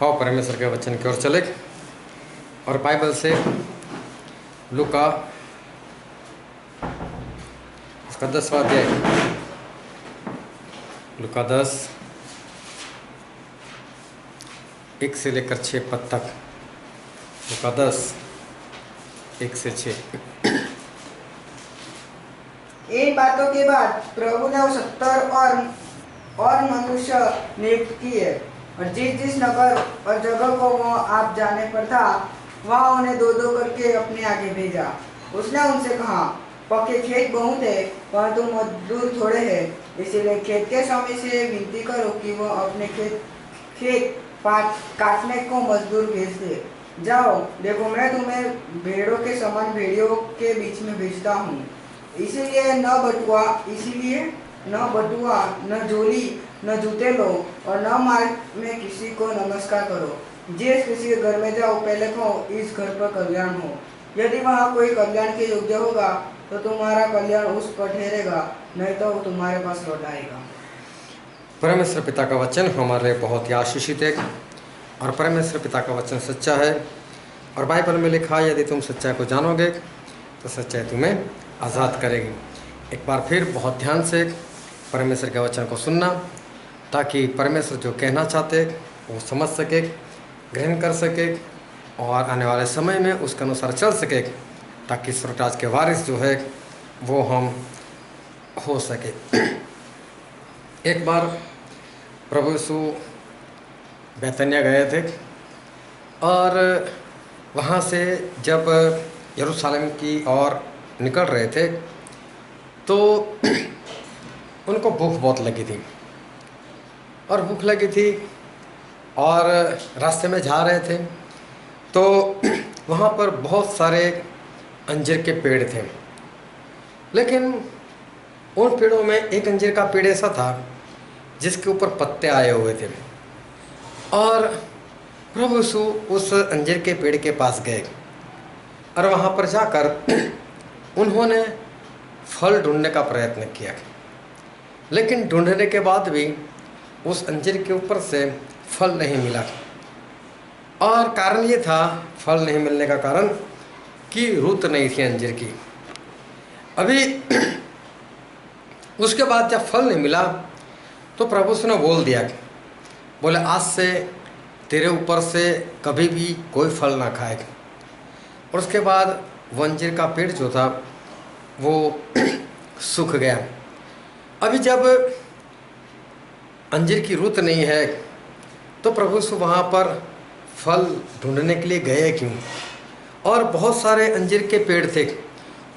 आओ परमेश्वर के वचन की ओर चले और बाइबल से लूका उसका 10वां अध्याय, लूका 10 1 से लेकर 6 पद तक। लूका 10 1 से 6। इन बातों के बाद प्रभु ने 70 और मनुष्य नियुक्त किए और जिस जिस नगर और जगह को वह आप जाने पर था वहाँ उन्हें दो दो करके अपने आगे भेजा। उसने उनसे कहा, पक्के खेत बहुत है परंतु मजदूर थोड़े हैं, इसीलिए खेत के स्वामी से विनती करो कि वह अपने खेत काटने को मजदूर भेज दे। जाओ, देखो मैं तुम्हें भेड़ों के समान भेड़ियों के बीच में भेजता हूँ। इसीलिए न बटुआ न झोली न जूते लो और न मार्ग में किसी को नमस्कार करो। जिस किसी के घर में जाओ पहले कहो, इस घर पर कल्याण हो। यदि वहाँ कोई कल्याण के योग्य होगा तो तुम्हारा कल्याण उस पर ठहरेगा, नहीं तो तुम्हारे पास लौट आएगा। परमेश्वर पिता का वचन हमारे लिए बहुत ही आशीषित है और परमेश्वर पिता का वचन सच्चा है। और बाइबल में लिखा है, यदि तुम सच्चाई को जानोगे तो सच्चाई तुम्हें आज़ाद करेगी। एक बार फिर बहुत ध्यान से परमेश्वर के वचन को सुनना, ताकि परमेश्वर जो कहना चाहते वो समझ सके, ग्रहण कर सके और आने वाले समय में उसके अनुसार चल सके, ताकि स्वर्गराज के वारिस जो है वो हम हो सके। एक बार प्रभु यीशु बैतनिया गए थे और वहाँ से जब यरूशलेम की ओर निकल रहे थे तो उनको भूख बहुत लगी थी और रास्ते में जा रहे थे तो वहाँ पर बहुत सारे अंजीर के पेड़ थे। लेकिन उन पेड़ों में एक अंजीर का पेड़ ऐसा था जिसके ऊपर पत्ते आए हुए थे और प्रभु यीशु उस अंजीर के पेड़ के पास गए और वहाँ पर जाकर उन्होंने फल ढूंढने का प्रयत्न किया। लेकिन ढूंढने के बाद भी उस अंजीर के ऊपर से फल नहीं मिला और कारण ये था, फल नहीं मिलने का कारण कि रुत नहीं थी अंजीर की। अभी उसके बाद जब फल नहीं मिला तो प्रभु ने बोल दिया, बोले आज से तेरे ऊपर से कभी भी कोई फल ना खाए। और उसके बाद वो अंजीर का पेड़ जो था वो सूख गया। अभी जब अंजीर की रुत नहीं है तो प्रभु यीशु वहाँ पर फल ढूंढने के लिए गए क्यों? और बहुत सारे अंजीर के पेड़ थे,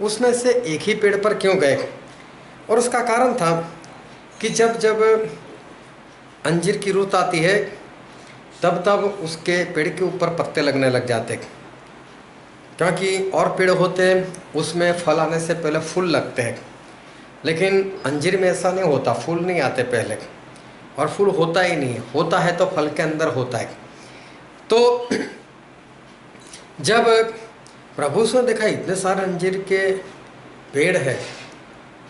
उसमें से एक ही पेड़ पर क्यों गए? और उसका कारण था कि जब जब अंजीर की रुत आती है तब तब उसके पेड़ के ऊपर पत्ते लगने लग जाते, क्योंकि और पेड़ होते हैं उसमें फल आने से पहले फूल लगते हैं, लेकिन अंजीर में ऐसा नहीं होता, फूल नहीं आते पहले और फूल होता ही नहीं, होता है तो फल के अंदर होता है। तो जब प्रभु ने देखा इतने सारे अंजीर के पेड़ है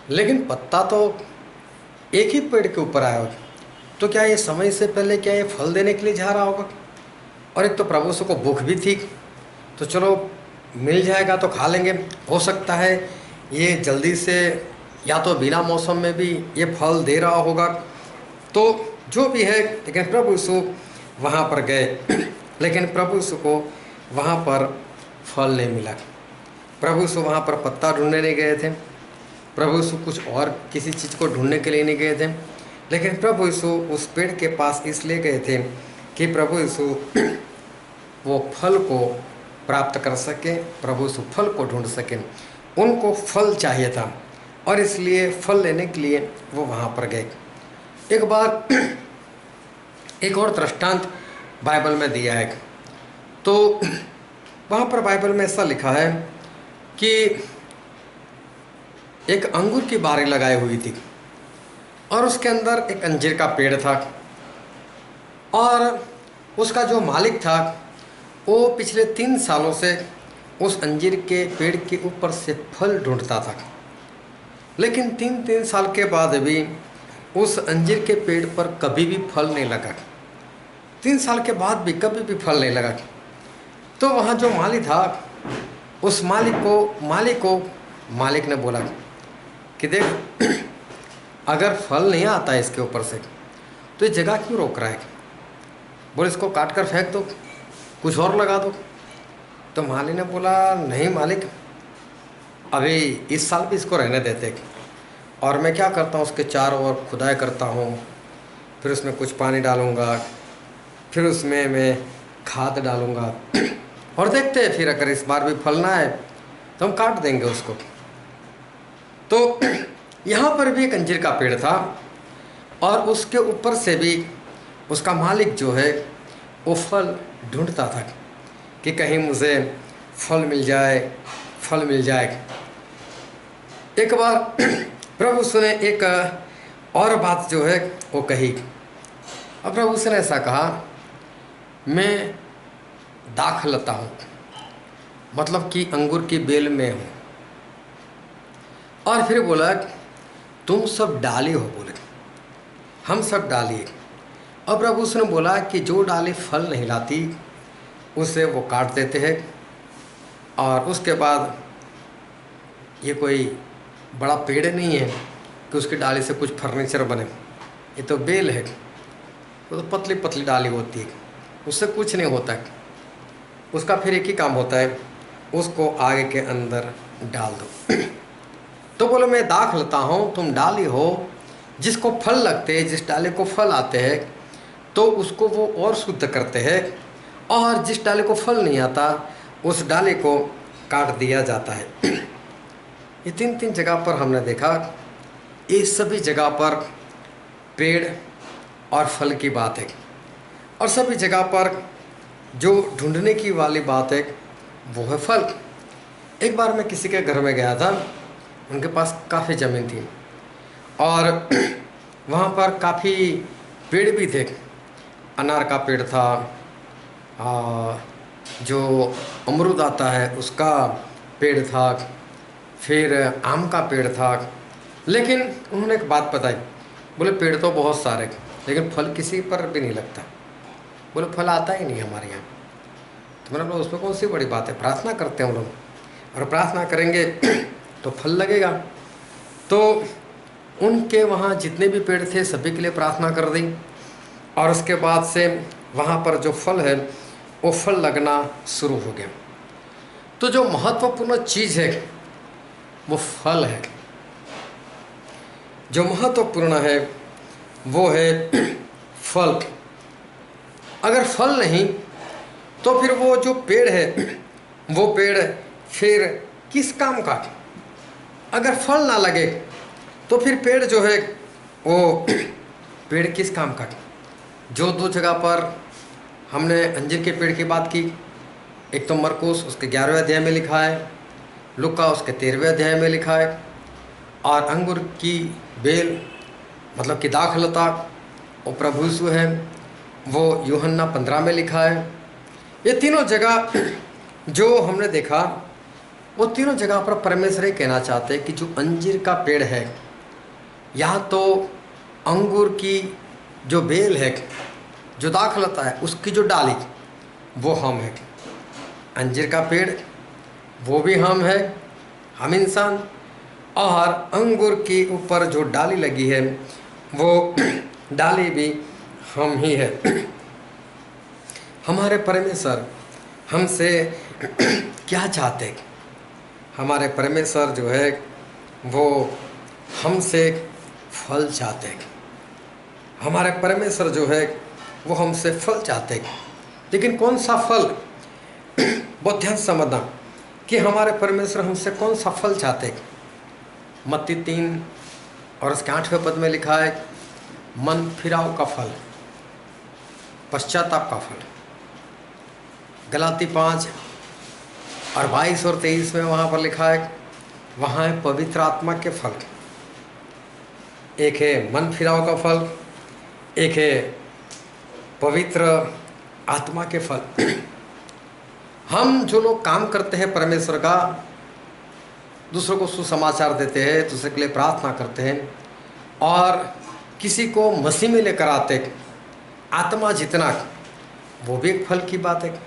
लेकिन पत्ता तो एक ही पेड़ के ऊपर आया हो, तो क्या ये समय से पहले क्या ये फल देने के लिए जा रहा होगा? और एक तो प्रभु को भूख भी थी, तो चलो मिल जाएगा तो खा लेंगे, हो सकता है ये जल्दी से या तो बिना मौसम में भी ये फल दे रहा होगा। तो जो भी है, लेकिन प्रभु यीशु वहाँ पर गए लेकिन प्रभु यीशु को वहाँ पर फल नहीं मिला। प्रभु यीशु वहाँ पर पत्ता ढूंढने नहीं गए थे, प्रभु यीशु कुछ और किसी चीज़ को ढूंढने के लिए नहीं गए थे, लेकिन प्रभु यीशु उस पेड़ के पास इसलिए गए थे कि प्रभु यीशु वो फल को प्राप्त कर सके, प्रभु यीशु फल को ढूंढ सके। उनको फल चाहिए था और इसलिए फल लेने के लिए वो वहाँ पर गए। एक बार एक और दृष्टांत बाइबल में दिया है, तो वहाँ पर बाइबल में ऐसा लिखा है कि एक अंगूर की बारी लगाई हुई थी और उसके अंदर एक अंजीर का पेड़ था और उसका जो मालिक था वो पिछले 3 सालों से उस अंजीर के पेड़ के ऊपर से फल ढूंढता था। लेकिन 3 साल के बाद भी उस अंजीर के पेड़ पर कभी भी फल नहीं लगा। 3 साल के बाद भी कभी भी फल नहीं लगा। तो वहाँ जो माली था, उस मालिक ने बोला कि देख, अगर फल नहीं आता इसके ऊपर से तो ये जगह क्यों रोक रहा है? बोले इसको काट कर फेंक दो, कुछ और लगा दो। तो माली ने बोला नहीं मालिक, अभी इस साल भी इसको रहने देते, और मैं क्या करता हूँ उसके चारों ओर खुदाई करता हूँ, फिर उसमें कुछ पानी डालूँगा, फिर उसमें मैं खाद डालूँगा, और देखते हैं फिर अगर इस बार भी फल ना आए तो हम काट देंगे उसको। तो यहाँ पर भी एक अंजीर का पेड़ था, और उसके ऊपर से भी उसका मालिक जो है वो फल ढूंढता था कि कहीं मुझे फल मिल जाए। एक बार प्रभु ने एक और बात जो है वो कही, और प्रभु ने ऐसा कहा, मैं दाखलता हूँ, मतलब कि अंगूर की बेल में हूँ। और फिर बोला तुम सब डाली हो, बोले हम सब डाली है। और प्रभु उसने बोला कि जो डाली फल नहीं लाती उसे वो काट देते हैं, और उसके बाद ये कोई बड़ा पेड़ नहीं है कि उसकी डाली से कुछ फर्नीचर बने, ये तो बेल है, वो तो पतली पतली डाली होती है, उससे कुछ नहीं होता है। उसका फिर एक ही काम होता है, उसको आगे के अंदर डाल दो। तो बोले मैं दाख लेता हूँ, तुम डाली हो, जिसको फल लगते हैं, जिस डाले को फल आते हैं तो उसको वो और शुद्ध करते हैं, और जिस डाले को फल नहीं आता उस डाले को काट दिया जाता है। ये 3 जगह पर हमने देखा, ये सभी जगह पर पेड़ और फल की बात है, और सभी जगह पर जो ढूंढने की वाली बात है वो है फल। एक बार मैं किसी के घर में गया था, उनके पास काफ़ी ज़मीन थी, और वहाँ पर काफ़ी पेड़ भी थे। अनार का पेड़ था, जो अमरूद आता है उसका पेड़ था, फिर आम का पेड़ था। लेकिन उन्होंने एक बात बताई, बोले पेड़ तो बहुत सारे लेकिन फल किसी पर भी नहीं लगता, बोले फल आता ही नहीं हमारे यहाँ। तो मैंने बोला उसमें कौन सी बड़ी बात है, प्रार्थना करते हैं हम लोग, और प्रार्थना करेंगे तो फल लगेगा। तो उनके वहाँ जितने भी पेड़ थे सभी के लिए प्रार्थना कर दी, और उसके बाद से वहाँ पर जो फल है वो फल लगना शुरू हो गया। तो जो महत्वपूर्ण चीज़ है वो फल है, जो महत्वपूर्ण है वो है फल। अगर फल नहीं तो फिर वो जो पेड़ है वो पेड़ फिर किस काम का? अगर फल ना लगे तो फिर पेड़ जो है वो पेड़ किस काम का? जो 2 जगह पर हमने अंजीर के पेड़ की बात की, एक तो मरकुस उसके 11वें अध्याय में लिखा है, लुका उसके 13वें अध्याय में लिखा है, और अंगूर की बेल मतलब कि दाखलता वो प्रभु यीशु है, वो यूहन्ना 15 में लिखा है। ये तीनों जगह जो हमने देखा, वो तीनों जगह पर परमेश्वर ये कहना चाहते हैं कि जो अंजीर का पेड़ है, या तो अंगूर की जो बेल है, जो दाखलता है, उसकी जो डाली वो हम है। अंजीर का पेड़ वो भी हम है, हम इंसान, और अंगूर के ऊपर जो डाली लगी है वो डाली भी हम ही है। हमारे परमेश्वर हमसे क्या चाहते हैं? हमारे परमेश्वर जो है वो हमसे फल चाहते हैं। हमारे परमेश्वर जो है वो हमसे फल चाहते हैं, लेकिन कौन सा फल? बहुत ध्यान समझना कि हमारे परमेश्वर हमसे कौन सा फल चाहते हैं। मत्ती 3 और उसके 8वें पद में लिखा है, मन फिराव का फल, पश्चाताप का फल। गलाती 5 और 22 और 23 में वहाँ पर लिखा है, वहाँ है पवित्र आत्मा के फल। एक है मन फिराव का फल, एक है पवित्र आत्मा के फल। हम जो लोग काम करते हैं परमेश्वर का, दूसरों को सुसमाचार देते हैं, दूसरे के लिए प्रार्थना करते हैं, और किसी को मसीह में लेकर आते, आत्मा जितना वो भी एक फल की बात है,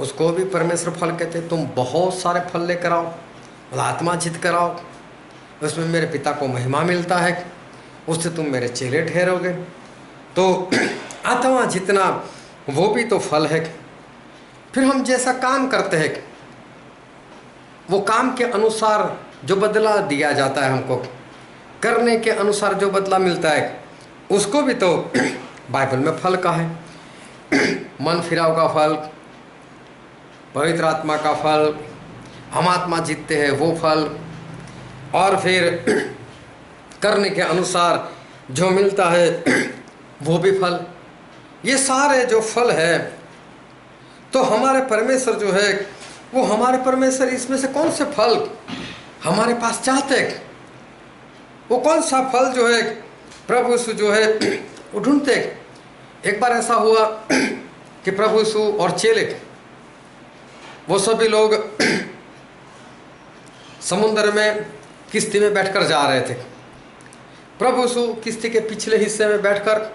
उसको भी परमेश्वर फल कहते हैं। तुम बहुत सारे फल लेकर आओ, मतलब आत्मा जीत कर आओ, उसमें मेरे पिता को महिमा मिलता है, उससे तुम मेरे चेले ठहरोगे। तो आत्मा जितना वो भी तो फल है। फिर हम जैसा काम करते हैं वो काम के अनुसार जो बदला दिया जाता है, हमको करने के अनुसार जो बदला मिलता है, उसको भी तो बाइबल में फल का है। मन फिराव का फल, पवित्र आत्मा का फल, हम आत्मा जीतते हैं वो फल, और फिर करने के अनुसार जो मिलता है वो भी फल। ये सारे जो फल है, तो हमारे परमेश्वर जो है वो हमारे परमेश्वर इसमें से कौन से फल हमारे पास चाहते हैं, वो कौन सा फल जो है प्रभु यीशु जो है वो ढूंढते। एक बार ऐसा हुआ कि प्रभु यीशु और चेले वो सभी लोग समुद्र में किश्ती में बैठकर जा रहे थे। प्रभु यीशु किश्ती के पिछले हिस्से में बैठकर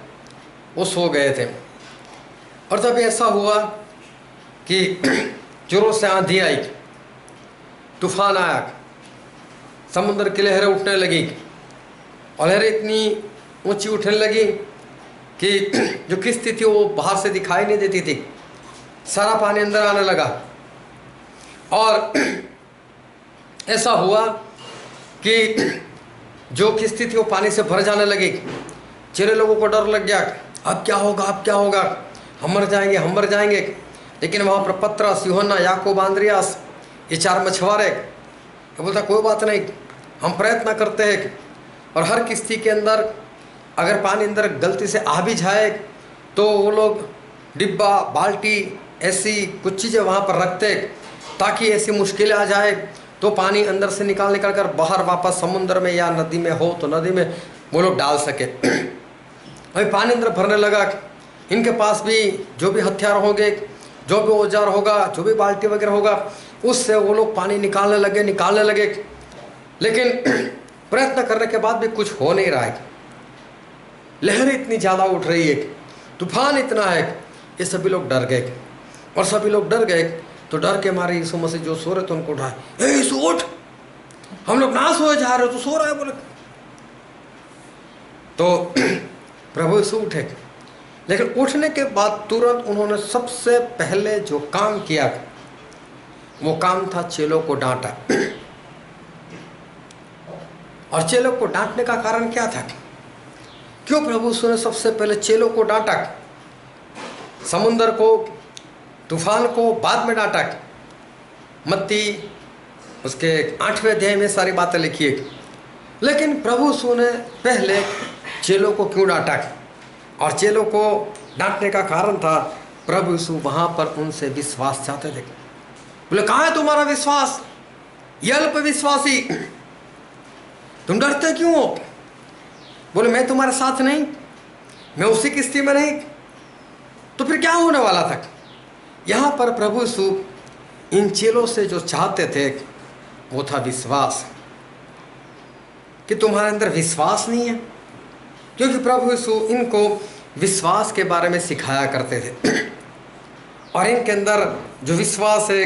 वो सो गए थे। और जब ऐसा हुआ कि जोरों से आंधी आई, तूफान आया, समुद्र की लहरें उठने लगी, और लहरें इतनी ऊंची उठने लगी कि जो किश्ती थी वो बाहर से दिखाई नहीं देती थी, सारा पानी अंदर आने लगा। और ऐसा हुआ कि जो किश्ती थी वो पानी से भर जाने लगी। चेले लोगों को डर लग गया, अब क्या होगा, अब क्या होगा, हम मर जाएंगे, हम मर जाएंगे। लेकिन वहाँ पर पतरस, यूहन्ना, याकूब, आंद्रियास, ये 4 मछुआरे, वो बोलता कोई बात नहीं, हम प्रयत्न करते हैं। और हर किश्ती के अंदर अगर पानी अंदर गलती से आ भी जाए तो वो लोग डिब्बा, बाल्टी, ऐसी कुछ चीज़ें वहाँ पर रखते ताकि ऐसी मुश्किलें आ जाए तो पानी अंदर से निकाल कर बाहर वापस समुद्र में या नदी में हो तो नदी में वो लोग डाल सके। अभी पानी अंदर भरने लगा, इनके पास भी जो भी हथियार होंगे, जो भी औजार होगा, जो भी बाल्टी वगैरह होगा, उससे वो लोग पानी निकालने लगे। लेकिन प्रयत्न करने के बाद भी कुछ हो नहीं रहा है। लहरें इतनी ज़्यादा उठ रही है, तूफान इतना है, ये सभी लोग डर गए। और सभी लोग डर गए तो डर के मारे यीशु मसीह जो सो रहे थे उनको उठाए, ए यीशु उठ, हम लोग ना सोए जा रहे हो, तू सो रहा है बोले। तो प्रभु यीशु उठे, लेकिन उठने के बाद तुरंत उन्होंने सबसे पहले जो काम किया वो काम था चेलों को डांटा। और चेलों को डांटने का कारण क्या था? क्यों प्रभु यीशु ने सबसे पहले चेलों को डांटा? समुद्र को, तूफान को बाद में डांटा। मत्ती उसके 8वें अध्याय में सारी बातें लिखी है। लेकिन प्रभु यीशु ने पहले चेलों को क्यों डांटा? और चेलों को डांटने का कारण था प्रभु यीशु वहाँ पर उनसे विश्वास चाहते थे। बोले कहाँ है तुम्हारा विश्वास, ये अल्प विश्वासी, तुम डरते क्यों हो? बोले मैं तुम्हारे साथ नहीं, मैं उसी किश्ती में नहीं, तो फिर क्या होने वाला था? यहाँ पर प्रभु यीशु इन चेलों से जो चाहते थे वो था विश्वास, कि तुम्हारे अंदर विश्वास नहीं है। क्योंकि प्रभु यीशु इनको विश्वास के बारे में सिखाया करते थे, और इनके अंदर जो विश्वास है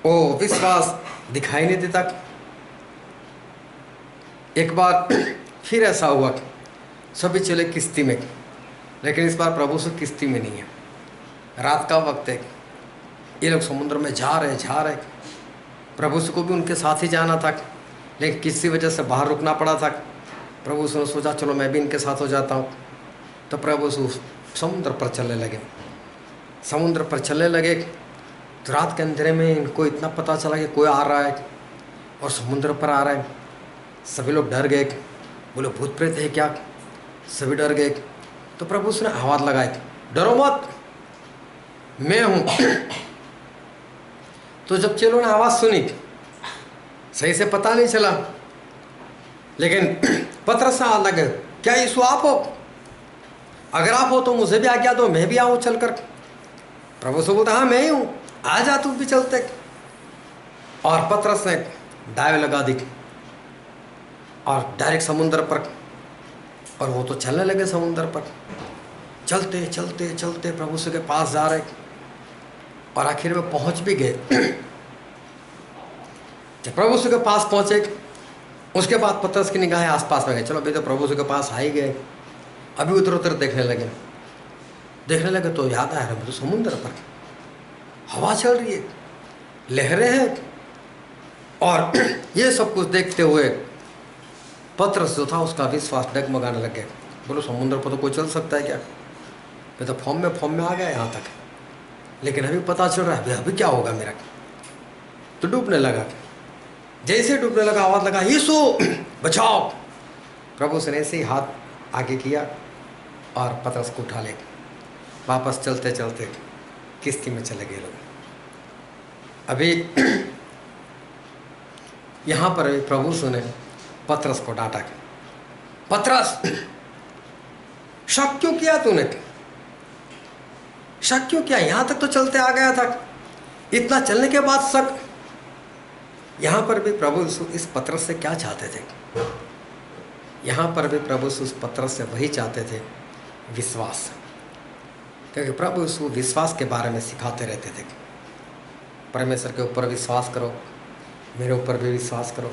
वो विश्वास दिखाई नहीं देता। एक बार फिर ऐसा हुआ, सभी चले किश्ती में, लेकिन इस बार प्रभु यीशु किश्ती में नहीं है। रात का वक्त है, ये लोग समुद्र में जा रहे। प्रभु यीशु को भी उनके साथ ही जाना था, लेकिन किसी वजह से बाहर रुकना पड़ा था। प्रभु यीशु ने सोचा चलो मैं भी इनके साथ हो जाता हूँ। तो प्रभु यीशु समुद्र पर चलने लगे। तो रात के अंधेरे में इनको इतना पता चला कि कोई आ रहा है और समुद्र पर आ रहा है। सभी लोग डर गए, बोले भूत प्रेत है क्या? सभी डर गए। तो प्रभु यीशु ने आवाज़ लगाई, डरो मत, मैं हूँ। तो जब चेलों ने आवाज़ सुनी, सही से पता नहीं चला, लेकिन पतरस से आवाज़ लगे, क्या यीशु आप हो? अगर आप हो तो मुझे भी आज्ञा दो, मैं भी आऊँ चलकर। प्रभु यीशु बोलता हाँ मैं ही हूँ, आ जा तू भी चलते। और पतरस ने डाइव लगा दी और डायरेक्ट समुद्र पर, और वो तो चलने लगे समुद्र पर। चलते चलते चलते प्रभु यीशु के पास जा रहे और आखिर में पहुंच भी गए। जब प्रभु यीशु के पास पहुंचे उसके बाद पतरस की निगाहें आसपास में गए, चलो अभी तो प्रभु यीशु के पास आ ही गए, अभी उधर उधर देखने लगे तो याद आया तो समुद्र पर हवा चल रही है, लहरें हैं, और ये सब कुछ देखते हुए पतरस जो था उसका विश्वास डगमगाने लगे। बोलो समुद्र पर तो कोई चल सकता है क्या, मैं तो फॉर्म में आ गया यहाँ तक, लेकिन अभी पता चल रहा है अभी क्या होगा मेरा। तो डूबने लगा, जैसे डूबने लगा आवाज़ लगा यीशु बचाओ। प्रभु ने ऐसे ही हाथ आगे किया और पतरस को उठा ले, वापस चलते चलते किश्ती में चले गए लोग। अभी यहाँ पर भी प्रभु ने पतरस को डांटा, पतरस शक क्यों किया तूने, शक क्यों किया, यहाँ तक तो चलते आ गया था, इतना चलने के बाद शक। यहाँ पर भी प्रभु यीशु इस पतरस से क्या चाहते थे, यहाँ पर भी प्रभु यीशु इस पतरस से वही चाहते थे, विश्वास। क्योंकि प्रभु यीशु विश्वास के बारे में सिखाते रहते थे, परमेश्वर के ऊपर विश्वास करो, मेरे ऊपर भी विश्वास करो,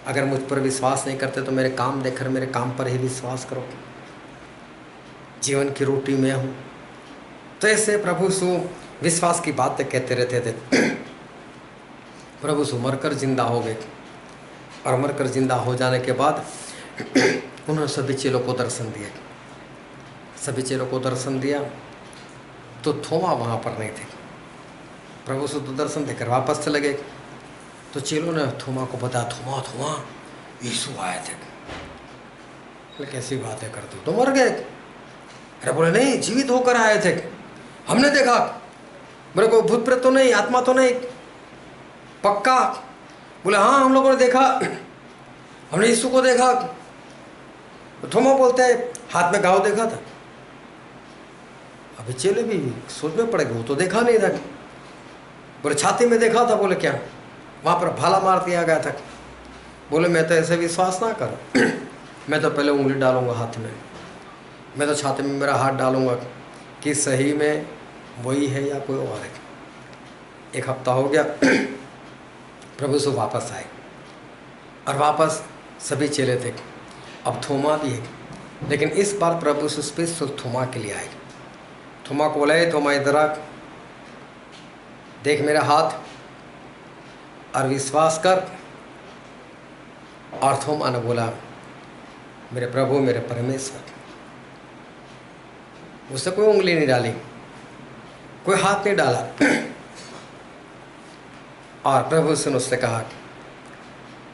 अगर मुझ पर विश्वास नहीं करते तो मेरे काम देखकर मेरे काम पर ही विश्वास करो, जीवन की रोटी मैं हूँ। तो ऐसे प्रभु यीशु विश्वास की बातें कहते रहते थे। प्रभु यीशु मरकर जिंदा हो गए और मरकर जिंदा हो जाने के बाद उन्होंने सभी चेलों को दर्शन दिया, सभी चेलों को दर्शन दिया। तो थोमा वहाँ पर नहीं थे, प्रभु यीशु तो दर्शन देकर वापस चले गए। तो चेलों ने थोमा को बताया, थोमा थोमा यीशु आए थे। बोले कैसी बातें करते हो, तो मर गए। अरे बोले नहीं, जीवित होकर आए थे, हमने देखा। मेरे को भूत प्रेत तो नहीं, आत्मा तो नहीं, पक्का। बोले हाँ हम लोगों ने देखा, हमने यीशु को देखा। तो थोमा बोलते हैं हाथ में घाव देखा था। अभी चेले भी सोच में पड़े, वो तो देखा नहीं था। बोले छाती में देखा था। बोले क्या, वहाँ पर भाला मार दिया गया था। बोले मैं तो ऐसे विश्वास ना कर, मैं तो पहले उंगली डालूंगा हाथ में, मैं तो छाती में मेरा हाथ डालूंगा कि सही में वही है या कोई और है। एक हफ्ता हो गया, प्रभु यीशु वापस आए और वापस सभी चेले थे, अब थोमा भी है, लेकिन इस बार प्रभु यीशु स्पेशल थोमा के लिए आए। थोमा को बोला, थोमा इधर आ, देख मेरा हाथ और विश्वास कर। और थोमा ने बोला मेरे प्रभु मेरे परमेश्वर। उससे कोई उंगली नहीं डाली, कोई हाथ नहीं डाला। और प्रभु ने उससे कहा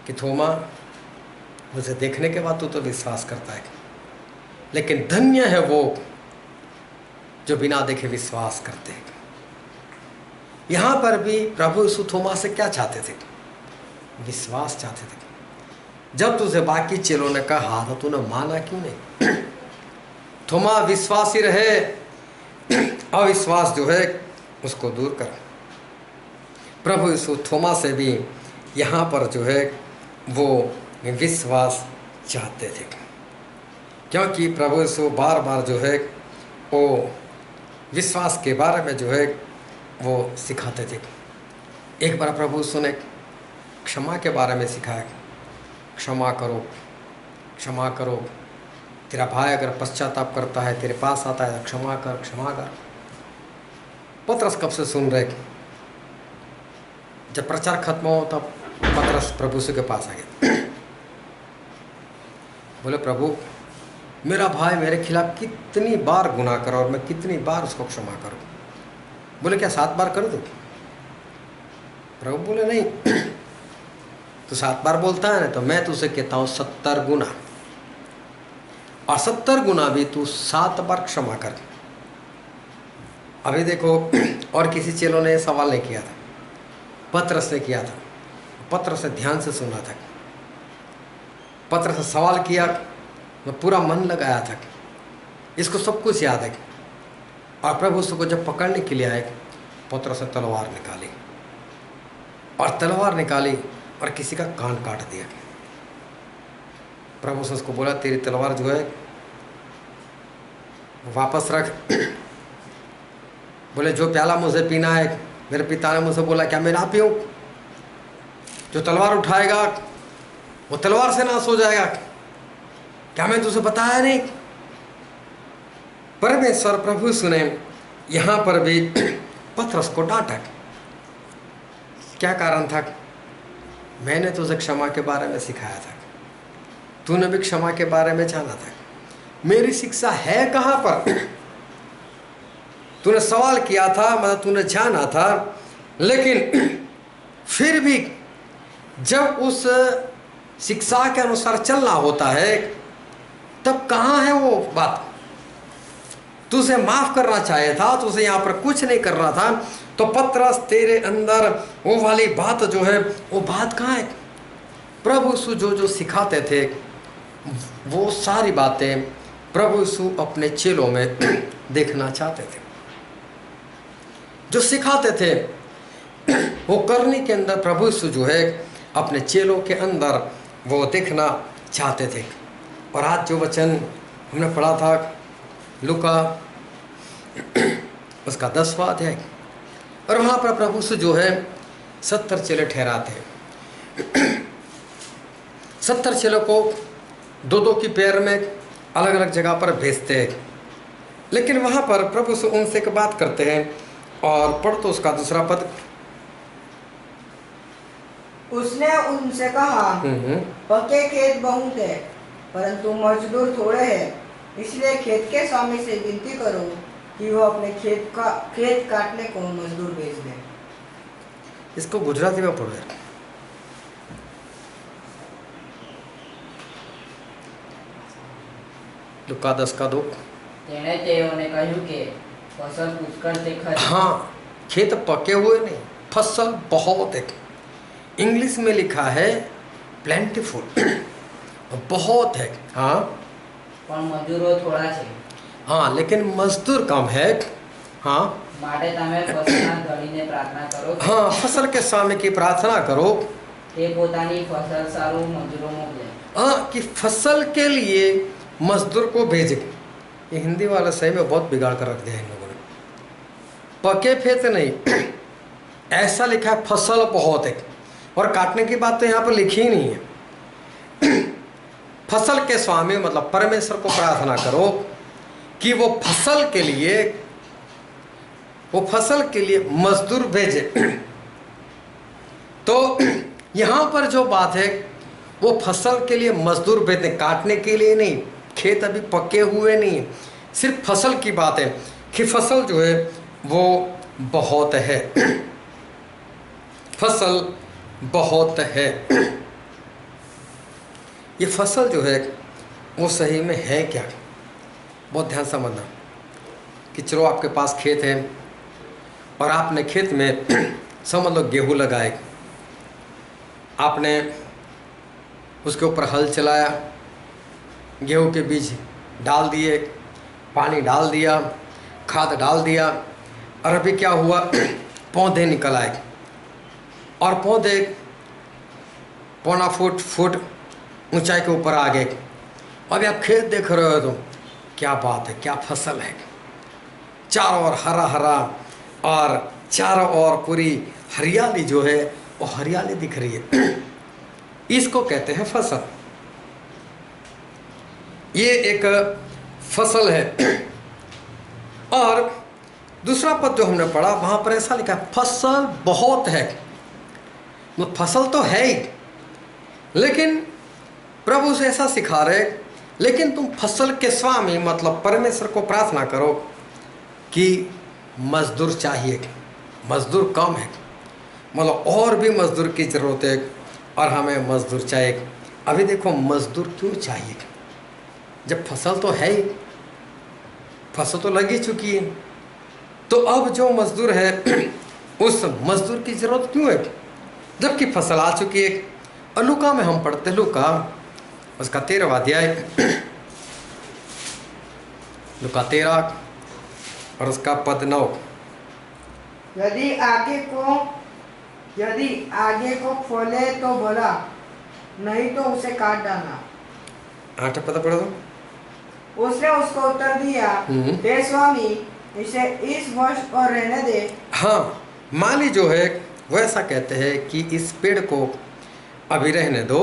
कि थोमा, मुझे देखने के बाद तू तो विश्वास करता है, लेकिन धन्य है वो जो बिना देखे विश्वास करते हैं। यहाँ पर भी प्रभु यीशु थोमा से क्या चाहते थे, विश्वास चाहते थे। जब तुझे बाकी चेलों ने कहा हाँ, तूने माना क्यों नहीं। थोमा विश्वासी रहे, अविश्वास जो है उसको दूर कर। प्रभु यीशु थोमा से भी यहाँ पर जो है वो विश्वास चाहते थे, क्योंकि प्रभु यीशु बार बार जो है वो विश्वास के बारे में जो है वो सिखाते थे। एक बार प्रभु यीशु ने क्षमा के बारे में सिखाया, क्षमा करो, क्षमा करो। तेरा भाई अगर पश्चाताप करता है, तेरे पास आता है, क्षमा कर, क्षमा कर। पतरस कब से सुन रहे, जब प्रचार खत्म हो तब पतरस प्रभु यीशु के पास आ गया। बोले प्रभु, मेरा भाई मेरे खिलाफ कितनी बार गुनाह करो और मैं कितनी बार उसको क्षमा करूं। बोले क्या 7 बार कर दूं? प्रभु बोले नहीं, तो 7 बार बोलता है ना, तो मैं तुझसे कहता हूँ 70 गुना, और 70 गुना भी तू 7 बार क्षमा कर। अभी देखो, और किसी चेलों ने सवाल नहीं किया था, पतरस ने किया था। पतरस ने ध्यान से सुना था, पतरस ने सवाल किया, मैं पूरा मन लगाया था, इसको सब कुछ याद है। और प्रभु उसको जब पकड़ने के लिए आए, पतरस ने तलवार निकाली, और तलवार निकाली और किसी का कान काट दिया। प्रभु से उसको बोला तेरी तलवार जो है वापस रख। बोले जो प्याला मुझे पीना है, मेरे पिता ने मुझसे बोला क्या मैं ना पीऊँ? जो तलवार उठाएगा वो तलवार से नाश हो जाएगा, क्या मैं तुझे बताया नहीं? परमेश्वर प्रभु सुने यहाँ पर भी पतरस को डांटा। क्या कारण था? मैंने तुझे क्षमा के बारे में सिखाया था, तूने भी क्षमा के बारे में जाना था। मेरी शिक्षा है कहाँ पर? तूने सवाल किया था, मतलब तूने जाना था, लेकिन फिर भी जब उस शिक्षा के अनुसार चलना होता है तब कहाँ है वो बात? तुझे माफ करना चाहिए था, तुझे यहाँ पर कुछ नहीं कर रहा था, तो पतरस तेरे अंदर वो वाली बात जो है वो बात कहाँ है? प्रभु यीशु जो जो सिखाते थे वो सारी बातें प्रभु यीशु अपने चेलों में देखना चाहते थे। जो सिखाते थे वो करने के अंदर प्रभु यीशु जो है अपने चेलों के अंदर वो देखना चाहते थे। और आज जो वचन हमने पढ़ा था लूका उसका 10वां अध्याय, और वहाँ पर प्रभु यीशु जो है 70 चेले ठहराते हैं। 70 चेलों को दो दो की पैर में अलग अलग जगह पर भेजते हैं। लेकिन वहाँ पर प्रभु यीशु उनसे एक बात करते हैं, और पढ़ तो उसका 2 पद। उसने उनसे कहा, पके खेत बहुत है परंतु मजदूर थोड़े हैं, इसलिए खेत के स्वामी से विनती करो कि वो अपने खेत काटने को मजदूर भेज दे। इसको गुजराती में पढ़ो यार। लूका 10:2। तेणे तेओने કહ્યું કે फसल पुष्कળ છે ખરી। हाँ, खेत पके हुए नहीं, फसल बहुत है। इंग्लिश में लिखा है प्लेंटीफुल, बहुत है। हाँ પણ મજૂરો થોડા છે। हाँ, लेकिन मजदूर कम है। हाँ માટે તમે ફસલના ધણીને प्रार्थना करो हाँ, फसल के स्वामी की प्रार्थना करो કે પોતાની फसल સારું મજૂરો મોકલે। हाँ, कि फसल के लिए मजदूर को भेजे। ये हिंदी वाला सही में बहुत बिगाड़ कर रख दिया इन लोगों ने। पके खेत नहीं, ऐसा लिखा है फसल बहुत है, और काटने की बात तो यहाँ पर लिखी ही नहीं है। फसल के स्वामी मतलब परमेश्वर को प्रार्थना करो कि वो फसल के लिए मजदूर भेजे। तो यहाँ पर जो बात है वो फसल के लिए मजदूर भेजने, काटने के लिए नहीं। खेत अभी पके हुए नहीं, सिर्फ फसल की बात है कि फसल जो है वो बहुत है, फसल बहुत है। ये फसल जो है वो सही में है क्या? बहुत ध्यान समझना कि चलो आपके पास खेत है और आपने खेत में समझ लो गेहूँ लगाए, आपने उसके ऊपर हल चलाया, गेहूँ के बीज डाल दिए, पानी डाल दिया, खाद डाल दिया, और अभी क्या हुआ, पौधे निकल आए, और पौधे 1.25 फुट ऊंचाई के ऊपर आ गए। अभी आप खेत देख रहे हो तो क्या बात है, क्या फसल है, चारों ओर हरा हरा, और चारों ओर पूरी हरियाली जो है वो हरियाली दिख रही है। इसको कहते हैं फसल। ये एक फसल है। और दूसरा पद जो हमने पढ़ा वहाँ पर ऐसा लिखा है फसल बहुत है। तो फसल तो है ही, लेकिन प्रभु से ऐसा सिखा रहे, लेकिन तुम फसल के स्वामी मतलब परमेश्वर को प्रार्थना करो कि मजदूर चाहिए, मजदूर कम है, मतलब और भी मजदूर की ज़रूरत है, और हमें मजदूर चाहिए। अभी देखो मजदूर क्यों चाहिए, जब फसल तो है ही, फसल तो लग ही चुकी है, तो अब जो मजदूर है उस मजदूर की ज़रूरत क्यों है, जबकि फसल आ चुकी है। और लूका में हम पढ़ते, लूका उसका 13वां अध्याय, लूका 13 और उसका पद 9। यदि आगे को फले तो भला, नहीं तो उसे काट डालना। 8 पद पढ़ो। उसने उसको उत्तर दिया, हे स्वामी, इसे इस वर्ष और रहने दे। हाँ, माली जो है वो ऐसा कहते हैं कि इस पेड़ को अभी रहने दो,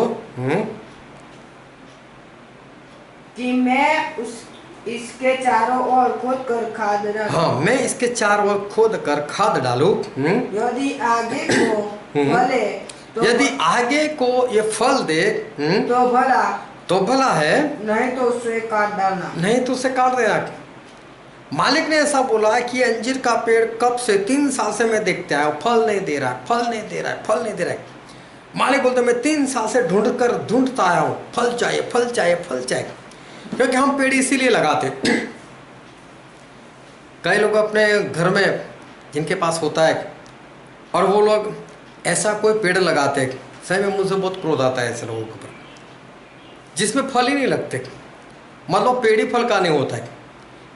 कि मैं इसके चारों ओर खोद कर खाद डालूं। हाँ, मैं इसके चारों ओर खोद कर खाद डालूं। यदि आगे को फले तो यदि आगे को ये फल दे तो भला है, नहीं तो उसे काट डालना। नहीं तो उसे काट देना। मालिक ने ऐसा बोला कि अंजीर का पेड़ कब से 3 साल से मैं देखते आया हूं, फल नहीं दे रहा है, फल नहीं दे रहा है, फल नहीं दे रहा है। मालिक बोलते मैं 3 साल से ढूंढता आया हूं, फल चाहिए, फल चाहिए, फल चाहिए। क्योंकि हम पेड़ इसीलिए लगाते। कई लोग अपने घर में जिनके पास होता है और वो लोग ऐसा कोई पेड़ लगाते, सही में मुझसे बहुत क्रोध आता है ऐसे लोगों के ऊपर, जिसमें फल ही नहीं लगते। मतलब पेड़ ही फल का नहीं होता है।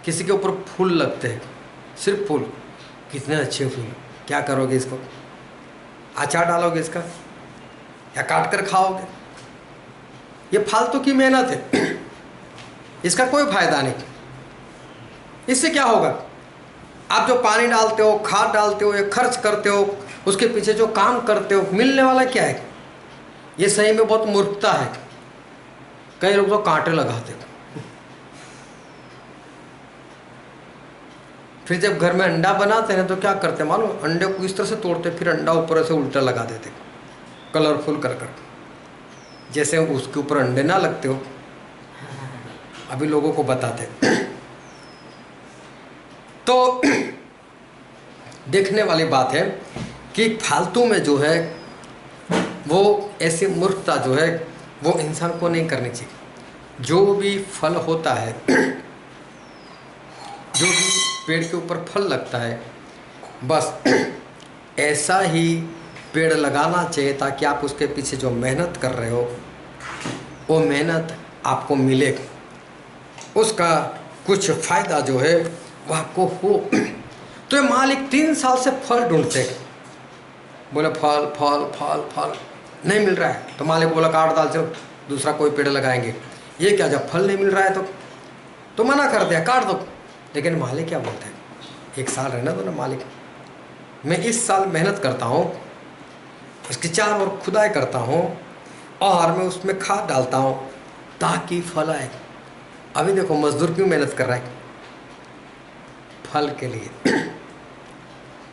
किसी के ऊपर फूल लगते हैं, सिर्फ फूल, कितने अच्छे फूल, क्या करोगे इसको? अचार डालोगे इसका या काट कर खाओगे? ये फालतू की मेहनत है, इसका कोई फायदा नहीं। इससे क्या होगा? आप जो पानी डालते हो, खाद डालते हो, या खर्च करते हो, उसके पीछे जो काम करते हो, मिलने वाला क्या है? ये सही में बहुत मूर्खता है। कई लोग तो कांटे लगाते हो। फिर जब घर में अंडा बनाते हैं तो क्या करते मालूम? अंडे को इस तरह से तोड़ते, फिर अंडा ऊपर से उल्टा लगा देते, कलरफुल कर कर, जैसे उसके ऊपर अंडे ना लगते हो। अभी लोगों को बताते। तो देखने वाली बात है कि फालतू में जो है वो ऐसी मूर्खता जो है वो इंसान को नहीं करनी चाहिए। जो भी फल होता है, जो भी पेड़ के ऊपर फल लगता है, बस ऐसा ही पेड़ लगाना चाहिए ताकि आप उसके पीछे जो मेहनत कर रहे हो वो मेहनत आपको मिले, उसका कुछ फ़ायदा जो है वो आपको हो। तो ये मालिक 3 साल से फल ढूंढते, बोले फल फल फल फल नहीं मिल रहा है, तो मालिक बोला काट डाल, चलो दूसरा कोई पेड़ लगाएंगे। ये क्या, जब फल नहीं मिल रहा है तो मना कर दिया, काट दो। लेकिन मालिक क्या बोलते हैं? 1 साल रहना दो ना मालिक, मैं इस साल मेहनत करता हूँ, उसकी चारों ओर खुदाई करता हूँ और मैं उसमें खाद डालता हूँ ताकि फल आए। अभी देखो मजदूर क्यों मेहनत कर रहा है? फल के लिए।